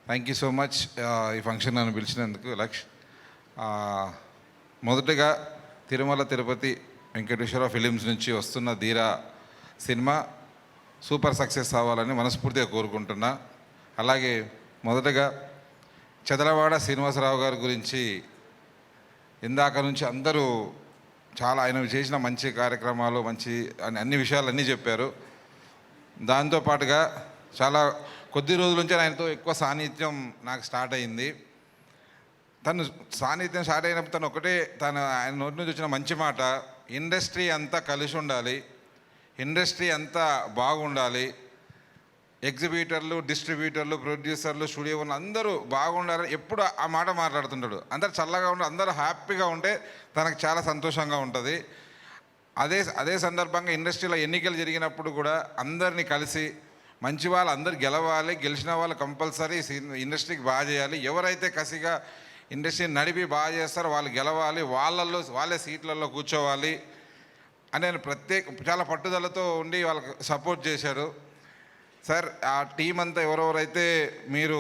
థ్యాంక్ యూ సో మచ్ ఈ ఫంక్షన్ నన్ను పిలిచినందుకు. లక్ష్, మొదటగా తిరుమల తిరుపతి వెంకటేశ్వర ఫిలిమ్స్ నుంచి వస్తున్న ధీరా సినిమా సూపర్ సక్సెస్ అవ్వాలని మనస్ఫూర్తిగా కోరుకుంటున్నా. అలాగే మొదటగా చదలవాడ శ్రీనివాసరావు గారి గురించి ఇందాక నుంచి అందరూ చాలా ఆయన చేసిన మంచి కార్యక్రమాలు, మంచి అన్ని విషయాలు చెప్పారు. దాంతోపాటుగా చాలా కొద్ది రోజుల నుంచి ఆయనతో ఎక్కువ సాన్నిధ్యం నాకు స్టార్ట్ అయింది. తను సాన్నిధ్యం స్టార్ట్ అయినప్పుడు ఆయన నోటి నుంచి వచ్చిన మంచి మాట, ఇండస్ట్రీ అంతా కలిసి ఉండాలి, ఇండస్ట్రీ అంతా బాగుండాలి, ఎగ్జిబిటర్లు, డిస్ట్రిబ్యూటర్లు, ప్రొడ్యూసర్లు, స్టూడియో ఉన్న అందరూ బాగుండాలని ఎప్పుడు ఆ మాట మాట్లాడుతుంటాడు. అందరు చల్లగా ఉండి అందరూ హ్యాపీగా ఉంటే తనకు చాలా సంతోషంగా ఉంటుంది. అదే సందర్భంగా ఇండస్ట్రీలో ఎన్నికలు జరిగినప్పుడు కూడా అందరినీ కలిసి మంచి వాళ్ళు అందరు గెలవాలి, గెలిచిన వాళ్ళు కంపల్సరీ ఇండస్ట్రీకి బాగా చేయాలి, ఎవరైతే కసిగా ఇండస్ట్రీని నడిపి బాగా చేస్తారో వాళ్ళు గెలవాలి, వాళ్ళే సీట్లలో కూర్చోవాలి అని ఆయన చాలా పట్టుదలతో ఉండి వాళ్ళకి సపోర్ట్ చేశాడు. సార్, ఆ టీం అంతా ఎవరెవరైతే మీరు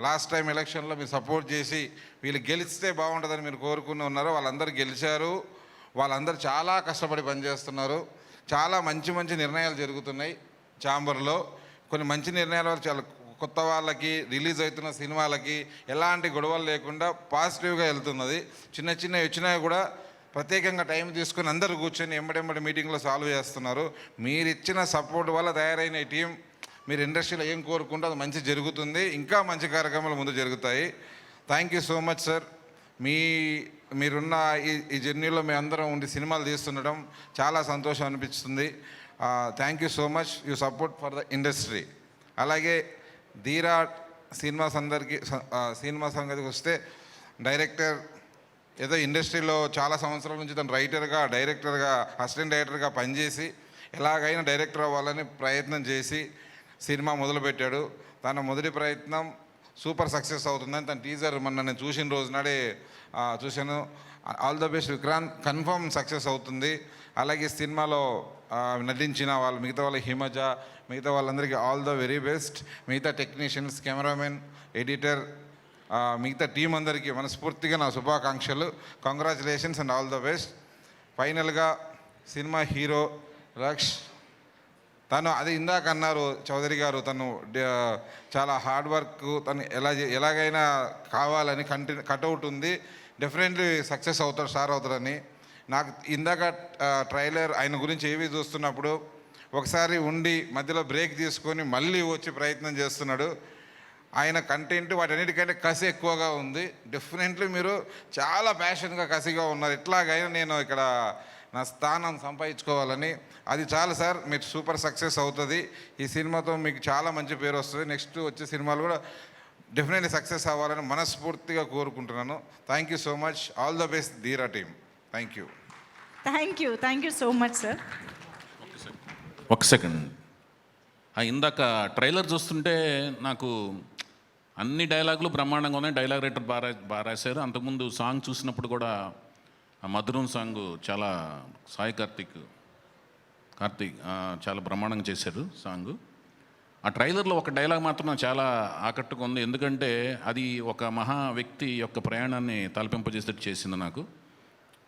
లాస్ట్ టైం ఎలక్షన్లో మీరు సపోర్ట్ చేసి వీళ్ళు గెలిస్తే బాగుంటుందని మీరు కోరుకుని ఉన్నారో వాళ్ళందరూ గెలిచారు. వాళ్ళందరూ చాలా కష్టపడి పనిచేస్తున్నారు. చాలా మంచి నిర్ణయాలు జరుగుతున్నాయి ఛాంబర్లో. కొన్ని మంచి నిర్ణయాల వల్ల చాలా కొత్త వాళ్ళకి, రిలీజ్ అవుతున్న సినిమాలకి ఎలాంటి గొడవలు లేకుండా పాజిటివ్గా వెళ్తున్నది. చిన్న వచ్చినా కూడా ప్రత్యేకంగా టైం తీసుకుని అందరూ కూర్చొని ఎంబడెంబడి మీటింగ్లో సాల్వ్ చేస్తున్నారు. మీరు ఇచ్చిన సపోర్ట్ వల్ల తయారైన ఈ టీం మీరు ఇండస్ట్రీలో ఏం కోరుకుంటే అది మంచి జరుగుతుంది, ఇంకా మంచి కార్యక్రమాలు ముందు జరుగుతాయి. Thank you so much sir. మీరున్న ఈ జర్నీలో మేము అందరం ఉండి సినిమాలు తీస్తుండడం చాలా సంతోషం అనిపిస్తుంది. Thank you so much, you support for the industry. అలాగే ధీరా సినిమా సంగతికి వస్తే డైరెక్టర్ ఏదో ఇండస్ట్రీలో చాలా సంవత్సరాల నుంచి తను రైటర్గా, డైరెక్టర్గా, అసిస్టెంట్ డైరెక్టర్గా పనిచేసి ఎలాగైనా డైరెక్టర్ అవ్వాలని ప్రయత్నం చేసి సినిమా మొదలుపెట్టాడు. తన మొదటి ప్రయత్నం సూపర్ సక్సెస్ అవుతుందని తన టీజర్ మొన్న నేను చూసిన రోజు నాడే చూశాను. All the best Vikrant, confirm success అవుతుంది. అలాగే సినిమాలో నటించిన వాళ్ళు మిగతా వాళ్ళ హిమజ, మిగతా వాళ్ళందరికీ ఆల్ ద వెరీ బెస్ట్. మిగతా టెక్నీషియన్స్, కెమెరామెన్, ఎడిటర్, మిగతా టీం అందరికీ మనస్ఫూర్తిగా నా శుభాకాంక్షలు. Congratulations and all the best. ఫైనల్గా సినిమా హీరో రక్ష్, తను అది ఇందాక అన్నారు చౌదరి గారు, తను చాలా హార్డ్ వర్క్, తను ఎలాగైనా కావాలని కట్అవుట్ ఉంది, డెఫినెట్లీ సక్సెస్ అవుతాడు, స్టార్ అవుతాడని. నాకు ఇందాక ట్రైలర్ ఆయన గురించి ఏవి చూస్తున్నప్పుడు ఒకసారి ఉండి మధ్యలో బ్రేక్ తీసుకొని మళ్ళీ వచ్చి ప్రయత్నం చేస్తున్నాడు. ఆయన కంటెంట్ వాటన్నిటికంటే కసి ఎక్కువగా ఉంది. డెఫినెట్లీ మీరు చాలా ప్యాషన్గా, కసిగా ఉన్నారు. ఎట్లాగైనా నేను ఇక్కడ నా స్థానం సంపాదించుకోవాలని. అది చాలు సార్, మీరు సూపర్ సక్సెస్ అవుతుంది. ఈ సినిమాతో మీకు చాలా మంచి పేరు వస్తుంది. నెక్స్ట్ వచ్చే సినిమాలు కూడా డెఫినెట్లీ సక్సెస్ అవ్వాలని మనస్ఫూర్తిగా కోరుకుంటున్నాను. Thank you so much. All the best Dheera team. Thank you. Thank you so much sir. ఒక సెకండ్. ఇందాక ట్రైలర్ చూస్తుంటే నాకు అన్ని డైలాగులు బ్రహ్మాండంగా ఉన్నాయి. డైలాగ్ రైటర్ బాగా రాశారు. అంతకుముందు సాంగ్ చూసినప్పుడు కూడా ఆ మధురం సాంగ్ చాలా సాయి కార్తిక్ చాలా బ్రహ్మాండంగా చేశారు సాంగ్. ఆ ట్రైలర్లో ఒక డైలాగ్ మాత్రం నాకు చాలా ఆకట్టుకుంది. ఎందుకంటే అది ఒక మహా వ్యక్తి యొక్క ప్రయాణాన్ని తలపింపజేసేట్టు చేసింది. నాకు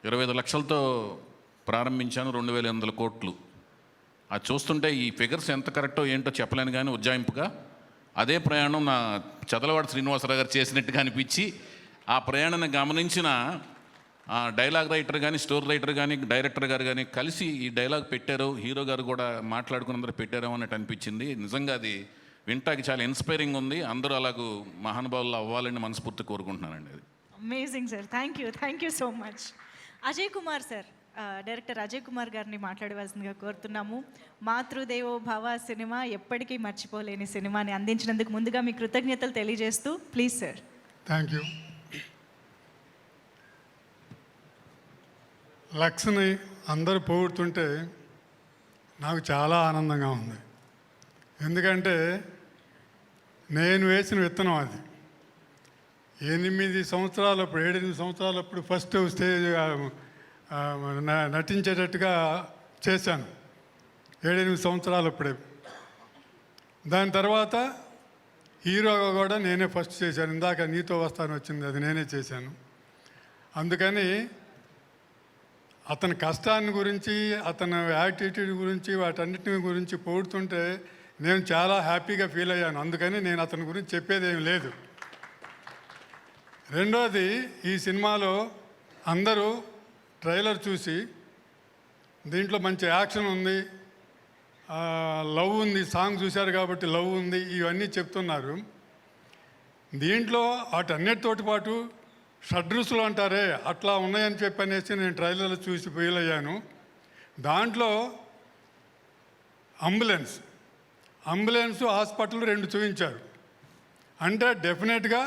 25 లక్షలతో ప్రారంభించాను, 2800 కోట్లు. అది చూస్తుంటే ఈ ఫిగర్స్ ఎంత కరెక్టో ఏంటో చెప్పలేను, కానీ ఉజ్జాయింపుగా అదే ప్రయాణం నా చదలవాడ శ్రీనివాసరావు గారు చేసినట్టుగా అనిపించి, ఆ ప్రయాణాన్ని గమనించిన ఆ డైలాగ్ రైటర్ కానీ, స్టోరీ రైటర్ కానీ, డైరెక్టర్ గారు కానీ కలిసి ఈ డైలాగ్ పెట్టారు. హీరో గారు కూడా మాట్లాడుకుని అందరూ పెట్టారో అన్నట్టు అనిపించింది. నిజంగా అది వింటాకి చాలా ఇన్స్పైరింగ్ ఉంది. అందరూ అలాగూ మహానుభావులు అవ్వాలని మనస్ఫూర్తి కోరుకుంటున్నానండి. అది amazing sir, thank you so much. Ajay Kumar sir, director Ajay Kumar గారిని మాట్లాడవలసిందిగా కోరుతున్నాము. మాతృదేవో భవ సినిమా ఎప్పటికీ మర్చిపోలేని సినిమాని అందించినందుకు ముందుగా మీ కృతజ్ఞతలు తెలియజేస్తూ ప్లీజ్ సార్. Thank you. లక్ష్ని అందరూ పొగుడుతుంటే నాకు చాలా ఆనందంగా ఉంది. ఎందుకంటే నేను వేసిన విత్తనం అది. 8 సంవత్సరాలప్పుడు 7-8 సంవత్సరాలప్పుడు ఫస్ట్ స్టేజ్ నటించేటట్టుగా చేశాను. 7-8 సంవత్సరాలప్పుడే. దాని తర్వాత హీరోగా కూడా నేనే ఫస్ట్ చేశాను. ఇందాక నీతో వస్తాను వచ్చింది, అది నేనే చేశాను. అందుకని అతని కష్టాన్ని గురించి, అతని యాటిట్యూడ్ గురించి, వాటన్నిటిని గురించి పొగుడుతుంటే నేను చాలా హ్యాపీగా ఫీల్ అయ్యాను. అందుకని నేను అతని గురించి చెప్పేదేం లేదు. రెండోది, ఈ సినిమాలో అందరూ ట్రైలర్ చూసి దీంట్లో మంచి యాక్షన్ ఉంది, లవ్ ఉంది, సాంగ్ చూశారు కాబట్టి లవ్ ఉంది, ఇవన్నీ చెప్తున్నారు. దీంట్లో వాటన్నిటితోటి పాటు షడ్రుసులు అంటారే అట్లా ఉన్నాయని చెప్పనేసి నేను ట్రైలర్లో చూసి ఫీల్ అయ్యాను. దాంట్లో అంబులెన్స్ హాస్పిటల్ 2 చూపించారు. అంటే డెఫినెట్గా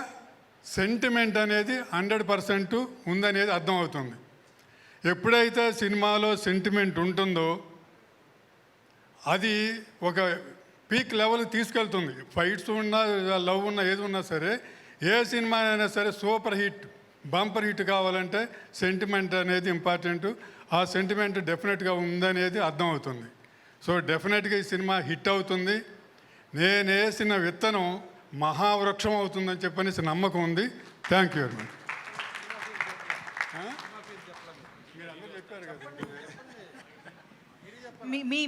సెంటిమెంట్ అనేది 100% ఉందనేది అర్థమవుతుంది. ఎప్పుడైతే సినిమాలో సెంటిమెంట్ ఉంటుందో అది ఒక పీక్ లెవెల్ తీసుకెళ్తుంది. ఫైట్స్ ఉన్నా, లవ్ ఉన్నా, ఏది ఉన్నా సరే, ఏ సినిమా అయినా సరే సూపర్ హిట్, బంపర్ హిట్ కావాలంటే సెంటిమెంట్ అనేది ఇంపార్టెంట్. ఆ సెంటిమెంట్ డెఫినెట్గా ఉందనేది అర్థమవుతుంది. సో డెఫినెట్గా ఈ సినిమా హిట్ అవుతుంది. నేను వేసిన విత్తనం మహావృక్షం అవుతుందని చెప్పనేసి నమ్మకం ఉంది. Thank you very much.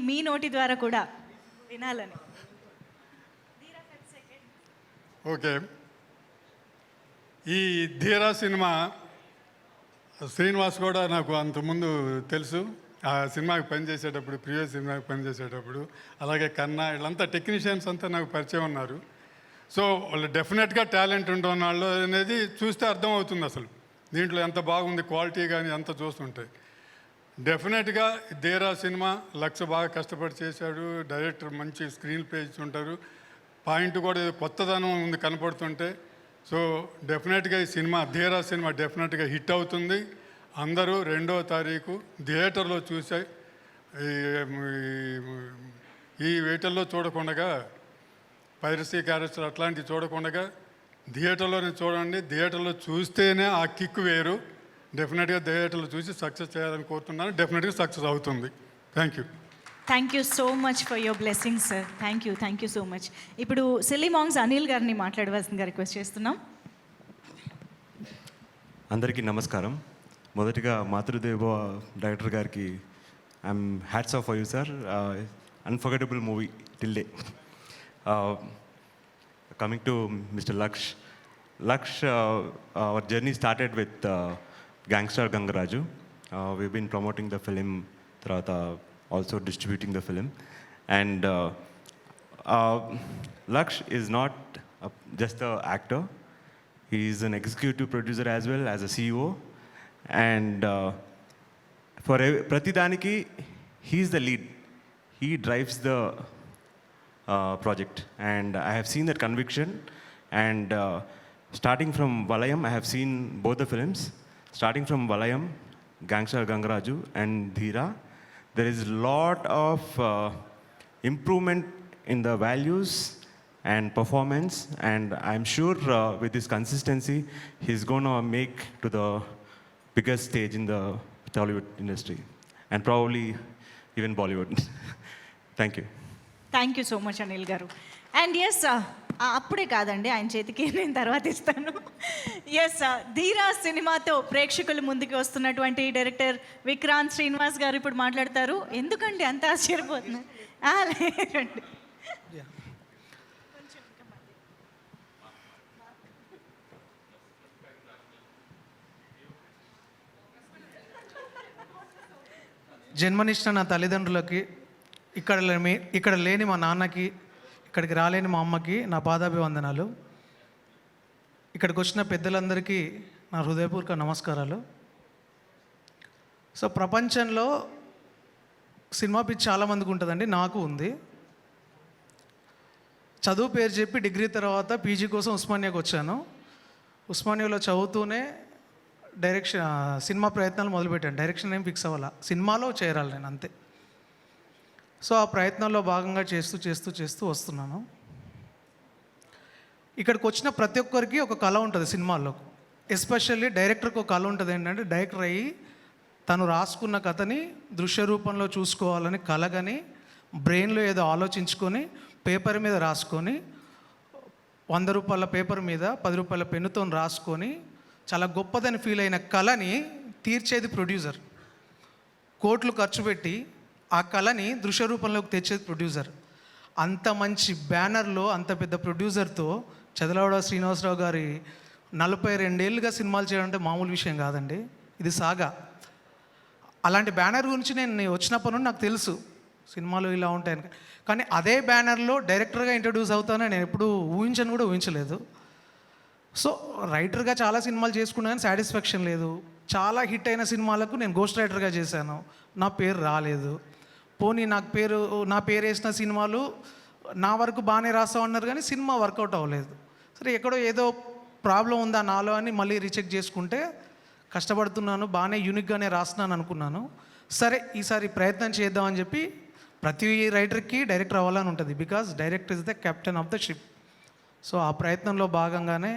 మీ నోటి ద్వారా కూడా వినాలని. ఓకే, ఈ ధీరా సినిమా శ్రీనివాస్ కూడా నాకు అంతకుముందు తెలుసు. ఆ సినిమాకి పనిచేసేటప్పుడు, ప్రీవియస్ సినిమాకి పనిచేసేటప్పుడు, అలాగే కన్నా, వీళ్ళంతా టెక్నీషియన్స్ అంతా నాకు పరిచయం ఉన్నారు. సో వాళ్ళు డెఫినెట్గా టాలెంట్ ఉంటున్న వాళ్ళు అనేది చూస్తే అర్థమవుతుంది. అసలు దీంట్లో ఎంత బాగుంది, క్వాలిటీ కానీ అంత చూస్తుంటే డెఫినెట్గా ధీరా సినిమా లక్ష బాగా కష్టపడి చేశాడు. డైరెక్టర్ మంచి స్క్రీన్ ప్లే ఇచ్చుంటారు. పాయింట్ కూడా కొత్తదనం ఉంది కనపడుతుంటే. సో డెఫినెట్గా ఈ సినిమా, ధీరా సినిమా డెఫినెట్గా హిట్ అవుతుంది. అందరూ 2వ తారీఖు థియేటర్లో చూసే, ఈ వేటల్లో చూడకుండా, పైరసీ క్యారెక్టర్ అట్లాంటివి చూడకుండా థియేటర్లోనే చూడండి. థియేటర్లో చూస్తేనే ఆ కిక్ వేరు. డెఫినెట్గా థియేటర్లో చూసి సక్సెస్ చేయాలని కోరుతున్నాను. డెఫినెట్గా సక్సెస్ అవుతుంది. Thank you. Thank you so much for your blessings sir. Thank you so much. ఇప్పుడు సిల్లీ మాంగ్స్ అనిల్ గారిని మాట్లాడవలసిందిగా రిక్వెస్ట్ చేస్తున్నాం. అందరికీ నమస్కారం. మొదటిగా మాతృదేవ డైరెక్టర్ గారికి I'm hats off for you sir. Unforgettable movie till day. Coming to mister Laksh, our journey started with Gangster Gangaraju. We've been promoting the film, tarvata also distributing the film. And Laksh is not just an actor. He is an executive producer as well as a CEO. And for Pratidaniki, he is the lead. He drives the project. And I have seen that conviction. And starting from Valayam, I have seen both the films. Starting from Valayam, Gangster Gangaraju and Dheera, there is a lot of improvement in the values and performance, and I'm sure with this consistency, he's going to make to the biggest stage in the Tollywood industry, and probably even Bollywood. Thank you. Thank you so much Anil garu. And yes, అప్పుడే కాదండి, ఆయన చేతికి నేను తర్వాత ఇస్తాను. ఎస్, ధీరా సినిమాతో ప్రేక్షకుల ముందుకు వస్తున్నటువంటి డైరెక్టర్ విక్రాంత్ శ్రీనివాస్ గారు ఇప్పుడు మాట్లాడతారు. ఎందుకండి అంత ఆశ్చర్యపోతున్నారు? లేదండి, జన్మనిచ్చిన నా తల్లిదండ్రులకి, ఇక్కడ లేని మా నాన్నకి, ఇక్కడికి రాలేని మా అమ్మకి నా పాదాభివందనాలు. ఇక్కడికి వచ్చిన పెద్దలందరికీ నా హృదయపూర్వక నమస్కారాలు. సో ప్రపంచంలో సినిమా పిచ్చి చాలామందికి ఉంటుందండి, నాకు ఉంది. చదువు పేరు చెప్పి డిగ్రీ తర్వాత పీజీ కోసం ఉస్మానియాకి వచ్చాను. ఉస్మానియాలో చదువుతూనే సినిమా ప్రయత్నాలు మొదలుపెట్టాను. డైరెక్షన్ ఏం ఫిక్స్ అవ్వాల, సినిమాలో చేరాలి నేను అంతే. సో ఆ ప్రయత్నంలో భాగంగా చేస్తూ వస్తున్నాను. ఇక్కడికి వచ్చిన ప్రతి ఒక్కరికి ఒక కళ ఉంటుంది సినిమాల్లో. ఎస్పెషల్లీ డైరెక్టర్కి ఒక కళ ఉంటుంది. ఏంటంటే డైరెక్టర్ అయ్యి తను రాసుకున్న కథని దృశ్య రూపంలో చూసుకోవాలని కలగని బ్రెయిన్లో ఏదో ఆలోచించుకొని పేపర్ మీద రాసుకొని 100 రూపాయల పేపర్ మీద 10 రూపాయల పెన్నుతో రాసుకొని చాలా గొప్పదని ఫీల్ అయిన కళని తీర్చేది ప్రొడ్యూసర్. కోట్లు ఖర్చు పెట్టి ఆ కళని దృశ్య రూపంలోకి తెచ్చేది ప్రొడ్యూసర్. అంత మంచి బ్యానర్లో అంత పెద్ద ప్రొడ్యూసర్తో చదలవాడ శ్రీనివాసరావు గారి 42 ఏళ్ళుగా సినిమాలు చేయడం అంటే మామూలు విషయం కాదండి, ఇది సాగా. అలాంటి బ్యానర్ గురించి నేను వచ్చినప్పటి నుండి నాకు తెలుసు సినిమాలు ఇలా ఉంటాయని. కానీ అదే బ్యానర్లో డైరెక్టర్గా ఇంట్రడ్యూస్ అవుతానని నేను ఎప్పుడు ఊహించలేదు. సో రైటర్గా చాలా సినిమాలు చేసుకున్నాను, సాటిస్ఫాక్షన్ లేదు. చాలా హిట్ అయిన సినిమాలకు నేను గోస్ట్ రైటర్గా చేశాను, నా పేరు రాలేదు. పోనీ నా పేరు వేసిన సినిమాలు నా వరకు బాగానే రాస్తామన్నారు కానీ సినిమా వర్కౌట్ అవ్వలేదు. సరే ఎక్కడో ఏదో ప్రాబ్లం ఉందా నాలో అని మళ్ళీ రీచెక్ చేసుకుంటే కష్టపడుతున్నాను, బాగానే యూనిక్గానే రాస్తున్నాను అనుకున్నాను. సరే ఈసారి ప్రయత్నం చేద్దామని చెప్పి ప్రతి రైటర్కి డైరెక్టర్ అవ్వాలని ఉంటుంది, because director is the captain of the ship. So ఆ ప్రయత్నంలో భాగంగానే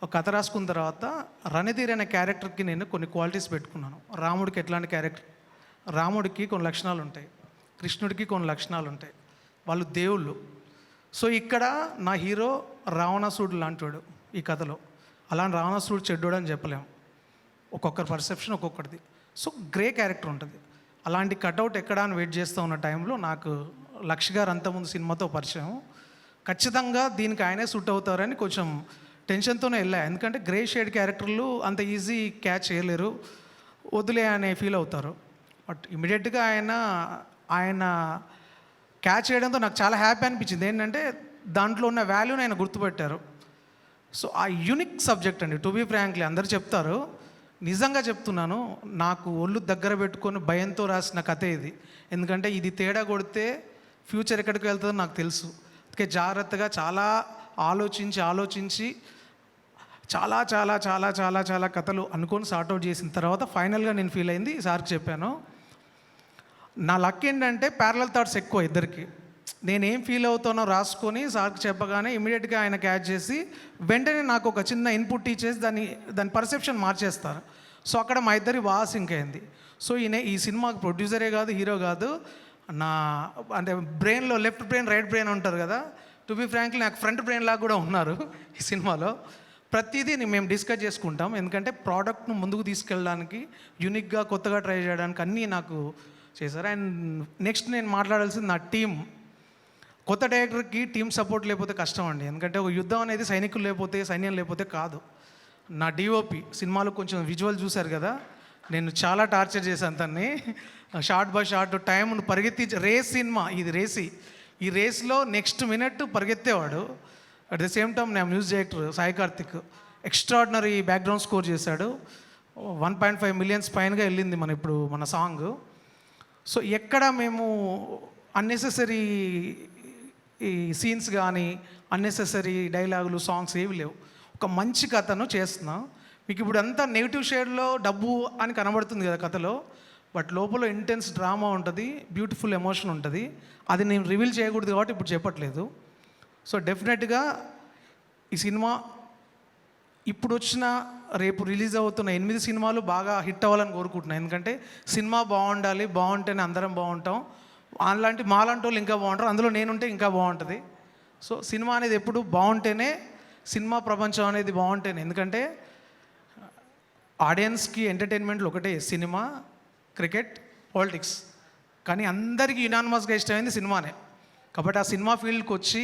ఒక కథ రాసుకున్న తర్వాత రణధీర్ అనే క్యారెక్టర్కి నేను కొన్ని క్వాలిటీస్ పెట్టుకున్నాను. రాముడికి ఎట్లాంటి క్యారెక్టర్, రాముడికి కొన్ని లక్షణాలు ఉంటాయి, కృష్ణుడికి కొన్ని లక్షణాలు ఉంటాయి, వాళ్ళు దేవుళ్ళు. సో ఇక్కడ నా హీరో రావణాసురుడు లాంటివాడు ఈ కథలో. అలాంటి రావణాసురుడు చెడ్డోడు అని చెప్పలేము, ఒక్కొక్కరి పర్సెప్షన్ ఒక్కొక్కటిది. సో గ్రే క్యారెక్టర్ ఉంటుంది. అలాంటి కట్అవుట్ ఎక్కడా అని వెయిట్ చేస్తూ ఉన్న టైంలో నాకు లక్ష్ గారు అంతకుముందు సినిమాతో పరిచయం. ఖచ్చితంగా దీనికి ఆయనే సూట్ అవుతారని కొంచెం టెన్షన్తోనే వెళ్ళా, ఎందుకంటే గ్రే షేడ్ క్యారెక్టర్లు అంత ఈజీ క్యాచ్ చేయలేరు, వదిలే అనే ఫీల్ అవుతారు. బట్ ఇమీడియట్గా ఆయన క్యాచ్ చేయడంతో నాకు చాలా హ్యాపీ అనిపించింది. ఏంటంటే దాంట్లో ఉన్న వాల్యూని ఆయన గుర్తుపెట్టారు. సో ఆ యూనిక్ సబ్జెక్ట్ అండి, టు బీ ఫ్రాంక్లీ అందరు చెప్తారు, నిజంగా చెప్తున్నాను, నాకు ఒళ్ళు దగ్గర పెట్టుకొని భయంతో రాసిన కథే ఇది. ఎందుకంటే ఇది తేడా కొడితే ఫ్యూచర్ ఎక్కడికి వెళ్తుందో నాకు తెలుసు. అందుకే జాగ్రత్తగా చాలా ఆలోచించి చాలా చాలా చాలా చాలా చాలా కథలు అనుకొని సార్ట్అవుట్ చేసిన తర్వాత ఫైనల్గా నేను ఫీల్ అయింది సార్కి చెప్పాను. నా లక్ ఏంటంటే ప్యారలల్ థాట్స్ ఎక్కువ ఇద్దరికి. నేనేం ఫీల్ అవుతానో రాసుకొని సార్కి చెప్పగానే ఇమీడియట్గా ఆయన క్యాచ్ చేసి వెంటనే నాకు ఒక చిన్న ఇన్పుట్ ఇచ్చేసి దాని పర్సెప్షన్ మార్చేస్తారు. సో అక్కడ మా ఇద్దరి బాగా సింక్ అయింది. సో ఈ సినిమాకి ప్రొడ్యూసరే కాదు, హీరో కాదు, నా అంటే బ్రెయిన్లో లెఫ్ట్ బ్రెయిన్ రైట్ బ్రెయిన్ ఉంటారు కదా, టు బీ ఫ్రాంక్లీ నాకు ఫ్రంట్ బ్రెయిన్ లాగా కూడా ఉన్నారు ఈ సినిమాలో. ప్రతిదీ మేము డిస్కస్ చేసుకుంటాం, ఎందుకంటే ప్రోడక్ట్ను ముందుకు తీసుకెళ్ళడానికి యూనిక్గా కొత్తగా ట్రై చేయడానికి అన్నీ నాకు చేశారు. అండ్ నెక్స్ట్ నేను మాట్లాడాల్సింది నా టీం. కొత్త డైరెక్టర్కి టీం సపోర్ట్ లేకపోతే కష్టం అండి, ఎందుకంటే ఒక యుద్ధం అనేది సైనికులు లేకపోతే సైన్యం లేకపోతే కాదు. నా డిఓపి సినిమాలో కొంచెం విజువల్ చూశారు కదా, నేను చాలా టార్చర్ చేశాను తన్ని. షార్ట్ బై షార్ట్ టైంను రేస్ సినిమా ఇది ఈ రేస్లో నెక్స్ట్ మినిట్ పరిగెత్తేవాడు. అట్ ద సేమ్ టైం నా music director Sai Karthik extraordinary background score చేశాడు. 1.5 మిలియన్స్ పైనగా వెళ్ళింది మన సాంగ్. సో ఎక్కడ మేము అన్నెసెసరీ ఈ సీన్స్ కానీ అన్నెసెసరీ డైలాగులు సాంగ్స్ ఏవి లేవు. ఒక మంచి కథను చేస్తున్నాం. మీకు ఇప్పుడు అంతా నెగిటివ్ షేడ్లో డబ్బు అని కనబడుతుంది కదా కథలో, బట్ లోపల ఇంటెన్స్ డ్రామా ఉంటుంది, బ్యూటిఫుల్ ఎమోషన్ ఉంటుంది. అది నేను రివీల్ చేయకూడదు కాబట్టి ఇప్పుడు చెప్పట్లేదు. సో డెఫినెట్గా ఈ సినిమా ఇప్పుడు వచ్చిన రేపు రిలీజ్ అవుతున్న 8 సినిమాలు బాగా హిట్ అవ్వాలని కోరుకుంటున్నాను. ఎందుకంటే సినిమా బాగుంటేనే అందరం బాగుంటాం, అలాంటి మాలాంటి వాళ్ళు ఇంకా బాగుంటారు, అందులో నేనుంటే ఇంకా బాగుంటుంది. సో సినిమా అనేది ఎప్పుడు బాగుంటేనే, సినిమా ప్రపంచం అనేది బాగుంటేనే, ఎందుకంటే ఆడియన్స్కి ఎంటర్టైన్మెంట్లు ఒకటే, సినిమా, క్రికెట్, పాలిటిక్స్. కానీ అందరికీ యునానిమస్గా ఇష్టమైంది సినిమానే. కాబట్టి ఆ సినిమా ఫీల్డ్కి వచ్చి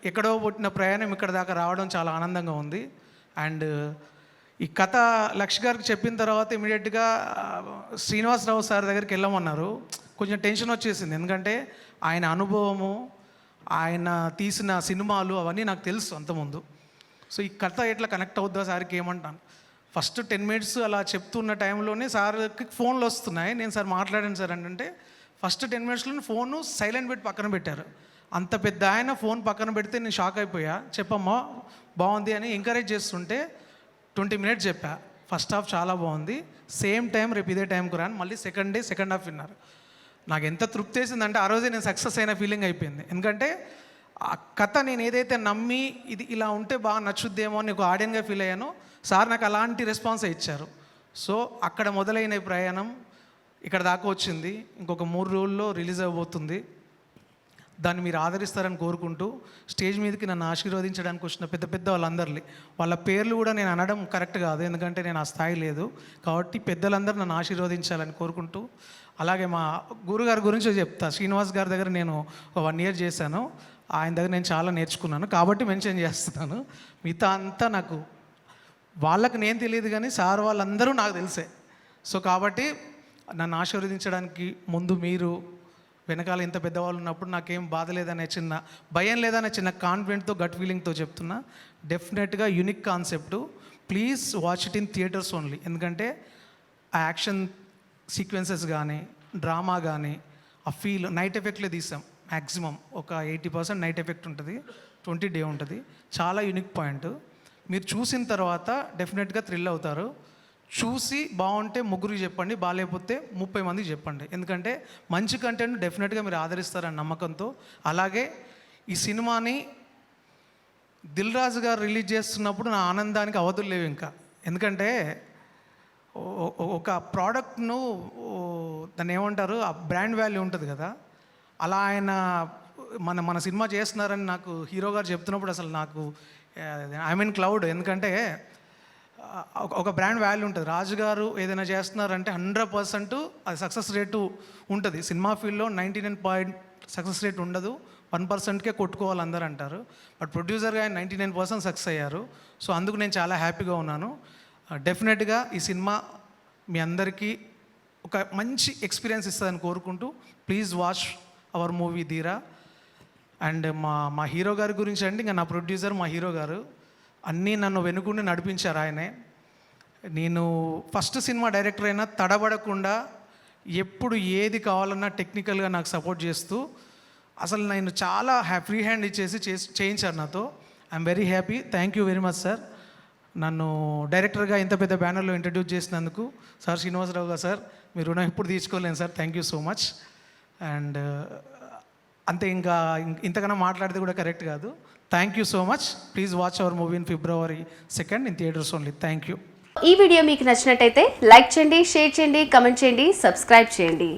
ఎక్కడో పుట్టిన ప్రయాణం ఇక్కడ దాకా రావడం చాలా ఆనందంగా ఉంది. అండ్ ఈ కథ లక్ష్ గారికి చెప్పిన తర్వాత ఇమీడియట్గా శ్రీనివాసరావు సార్ దగ్గరికి వెళ్ళమన్నారు. కొంచెం టెన్షన్ వచ్చేసింది, ఎందుకంటే ఆయన అనుభవము, ఆయన తీసిన సినిమాలు అవన్నీ నాకు తెలుసు అంతకుముందు. సో ఈ కథ ఎట్లా కనెక్ట్ అవుద్దా సార్కి ఏమంటాను. ఫస్ట్ 10 minutes అలా చెప్తున్న టైంలోనే సార్కి ఫోన్లు వస్తున్నాయి. నేను సార్ మాట్లాడాను సార్ అంటే ఫస్ట్ 10 minutesలో ఫోను సైలెంట్ పెట్టి పక్కన పెట్టారు. అంత పెద్ద ఆయన ఫోన్ పక్కన పెడితే నేను షాక్ అయిపోయా. చెప్పమ్మా బాగుంది అని ఎంకరేజ్ చేస్తుంటే 20 minutes చెప్పా. ఫస్ట్ హాఫ్ చాలా బాగుంది, సేమ్ టైం రేపు ఇదే టైంకు రాని మళ్ళీ సెకండ్ హాఫ్ విన్నారు. నాకు ఎంత తృప్తి వేసిందంటే ఆ రోజే నేను సక్సెస్ అయిన ఫీలింగ్ అయిపోయింది. ఎందుకంటే ఆ కథ నేను ఏదైతే నమ్మి ఇది ఇలా ఉంటే బాగా నచ్చుద్దేమో అని ఒక ఆడియన్గా ఫీల్ అయ్యానో సార్ నాకు అలాంటి రెస్పాన్స్ ఇచ్చారు. సో అక్కడ మొదలైన ఈ ప్రయాణం ఇక్కడ దాకా వచ్చింది. ఇంకొక 3 రోజుల్లో రిలీజ్ అవ్వబోతుంది. దాన్ని మీరు ఆదరిస్తారని కోరుకుంటూ స్టేజ్ మీదకి నన్ను ఆశీర్వదించడానికి వచ్చిన పెద్ద వాళ్ళందరినీ, వాళ్ళ పేర్లు కూడా నేను అనడం కరెక్ట్ కాదు, ఎందుకంటే నేను ఆ స్థాయి లేదు కాబట్టి పెద్దలందరూ నన్ను ఆశీర్వదించాలని కోరుకుంటూ, అలాగే మా గురుగారి గురించి చెప్తా. శ్రీనివాస్ గారి దగ్గర నేను 1 year చేశాను. ఆయన దగ్గర నేను చాలా నేర్చుకున్నాను కాబట్టి మెన్షన్ చేస్తున్నాను. మిగతా అంతా నాకు వాళ్ళకి నేను తెలియదు కానీ సార్ వాళ్ళందరూ నాకు తెలిసే. సో కాబట్టి నన్ను ఆశీర్వదించడానికి ముందు మీరు, వెనకాల ఇంత పెద్దవాళ్ళు ఉన్నప్పుడు నాకేం బాధ లేదనే చిన్న భయం లేదనే చిన్న కాన్ఫిడెంట్తో గట్ ఫీలింగ్తో చెప్తున్నా. డెఫినెట్గా unique concept. Please watch it in theatres only. ఎందుకంటే ఆ యాక్షన్ సీక్వెన్సెస్ కానీ డ్రామా కానీ ఆ ఫీల్ నైట్ ఎఫెక్ట్లే తీసాం. మ్యాక్సిమం ఒక 80% నైట్ ఎఫెక్ట్ ఉంటుంది, 20 day ఉంటుంది. చాలా యూనిక్ పాయింట్. మీరు చూసిన తర్వాత డెఫినెట్గా థ్రిల్ అవుతారు. చూసి బాగుంటే 3 చెప్పండి, బాగాలేకపోతే 30 మందికి చెప్పండి. ఎందుకంటే మంచి కంటెంట్ డెఫినెట్గా మీరు ఆదరిస్తారని నమ్మకంతో. అలాగే ఈ సినిమాని దిల్ రాజు గారు రిలీజ్ చేస్తున్నప్పుడు నా ఆనందానికి అవధులు లేవు ఇంకా. ఎందుకంటే ఒక ప్రోడక్ట్ను దాన్ని ఏమంటారు, ఆ బ్రాండ్ వాల్యూ ఉంటుంది కదా, అలా ఆయన మన సినిమా చేస్తున్నారని నాకు హీరో గారు చెప్తున్నప్పుడు అసలు నాకు ఐ మీన్ క్లౌడ్. ఎందుకంటే ఒక బ్రాండ్ వాల్యూ ఉంటుంది. రాజు గారు ఏదైనా చేస్తున్నారంటే 100% అది సక్సెస్ రేటు ఉంటుంది. సినిమా ఫీల్డ్లో 99% సక్సెస్ రేట్ ఉండదు, 1%కే కొట్టుకోవాలి అందరూ అంటారు. బట్ ప్రొడ్యూసర్గా ఆయన 99% సక్సెస్ అయ్యారు. సో అందుకు నేను చాలా హ్యాపీగా ఉన్నాను. డెఫినెట్గా ఈ సినిమా మీ అందరికీ ఒక మంచి ఎక్స్పీరియన్స్ ఇస్తుందని కోరుకుంటూ ప్లీజ్ వాచ్ అవర్ మూవీ ధీరా. అండ్ మా హీరో గారి గురించి అంటే ఇంకా నా ప్రొడ్యూసర్ మా హీరో గారు అన్నీ నన్ను వెనుకుండి నడిపించారు. ఆయనే నేను ఫస్ట్ సినిమా డైరెక్టర్ అయినా తడబడకుండా ఎప్పుడు ఏది కావాలన్నా టెక్నికల్గా నాకు సపోర్ట్ చేస్తూ అసలు నేను చాలా ఫ్రీ హ్యాండ్ ఇచ్చేసి చేయించారు నాతో. I'm very happy. Thank you very much sir. నన్ను డైరెక్టర్గా ఇంత పెద్ద బ్యానర్లో ఇంట్రడ్యూస్ చేసినందుకు సార్ శ్రీనివాసరావు గారు సార్, మీరు రుణం ఎప్పుడు తీసుకోలేను sir. Thank you so much. And అంతే, ఇంకా ఇంతకన్నా మాట్లాడితే కూడా కరెక్ట్ కాదు. Thank you so much. Please watch our movie in February 2nd in theatres only. Thank you. ఈ వీడియో మీకు నచ్చినట్టయితే లైక్ చేయండి, షేర్ చేయండి, కమెంట్ చేయండి, సబ్స్క్రైబ్ చేయండి.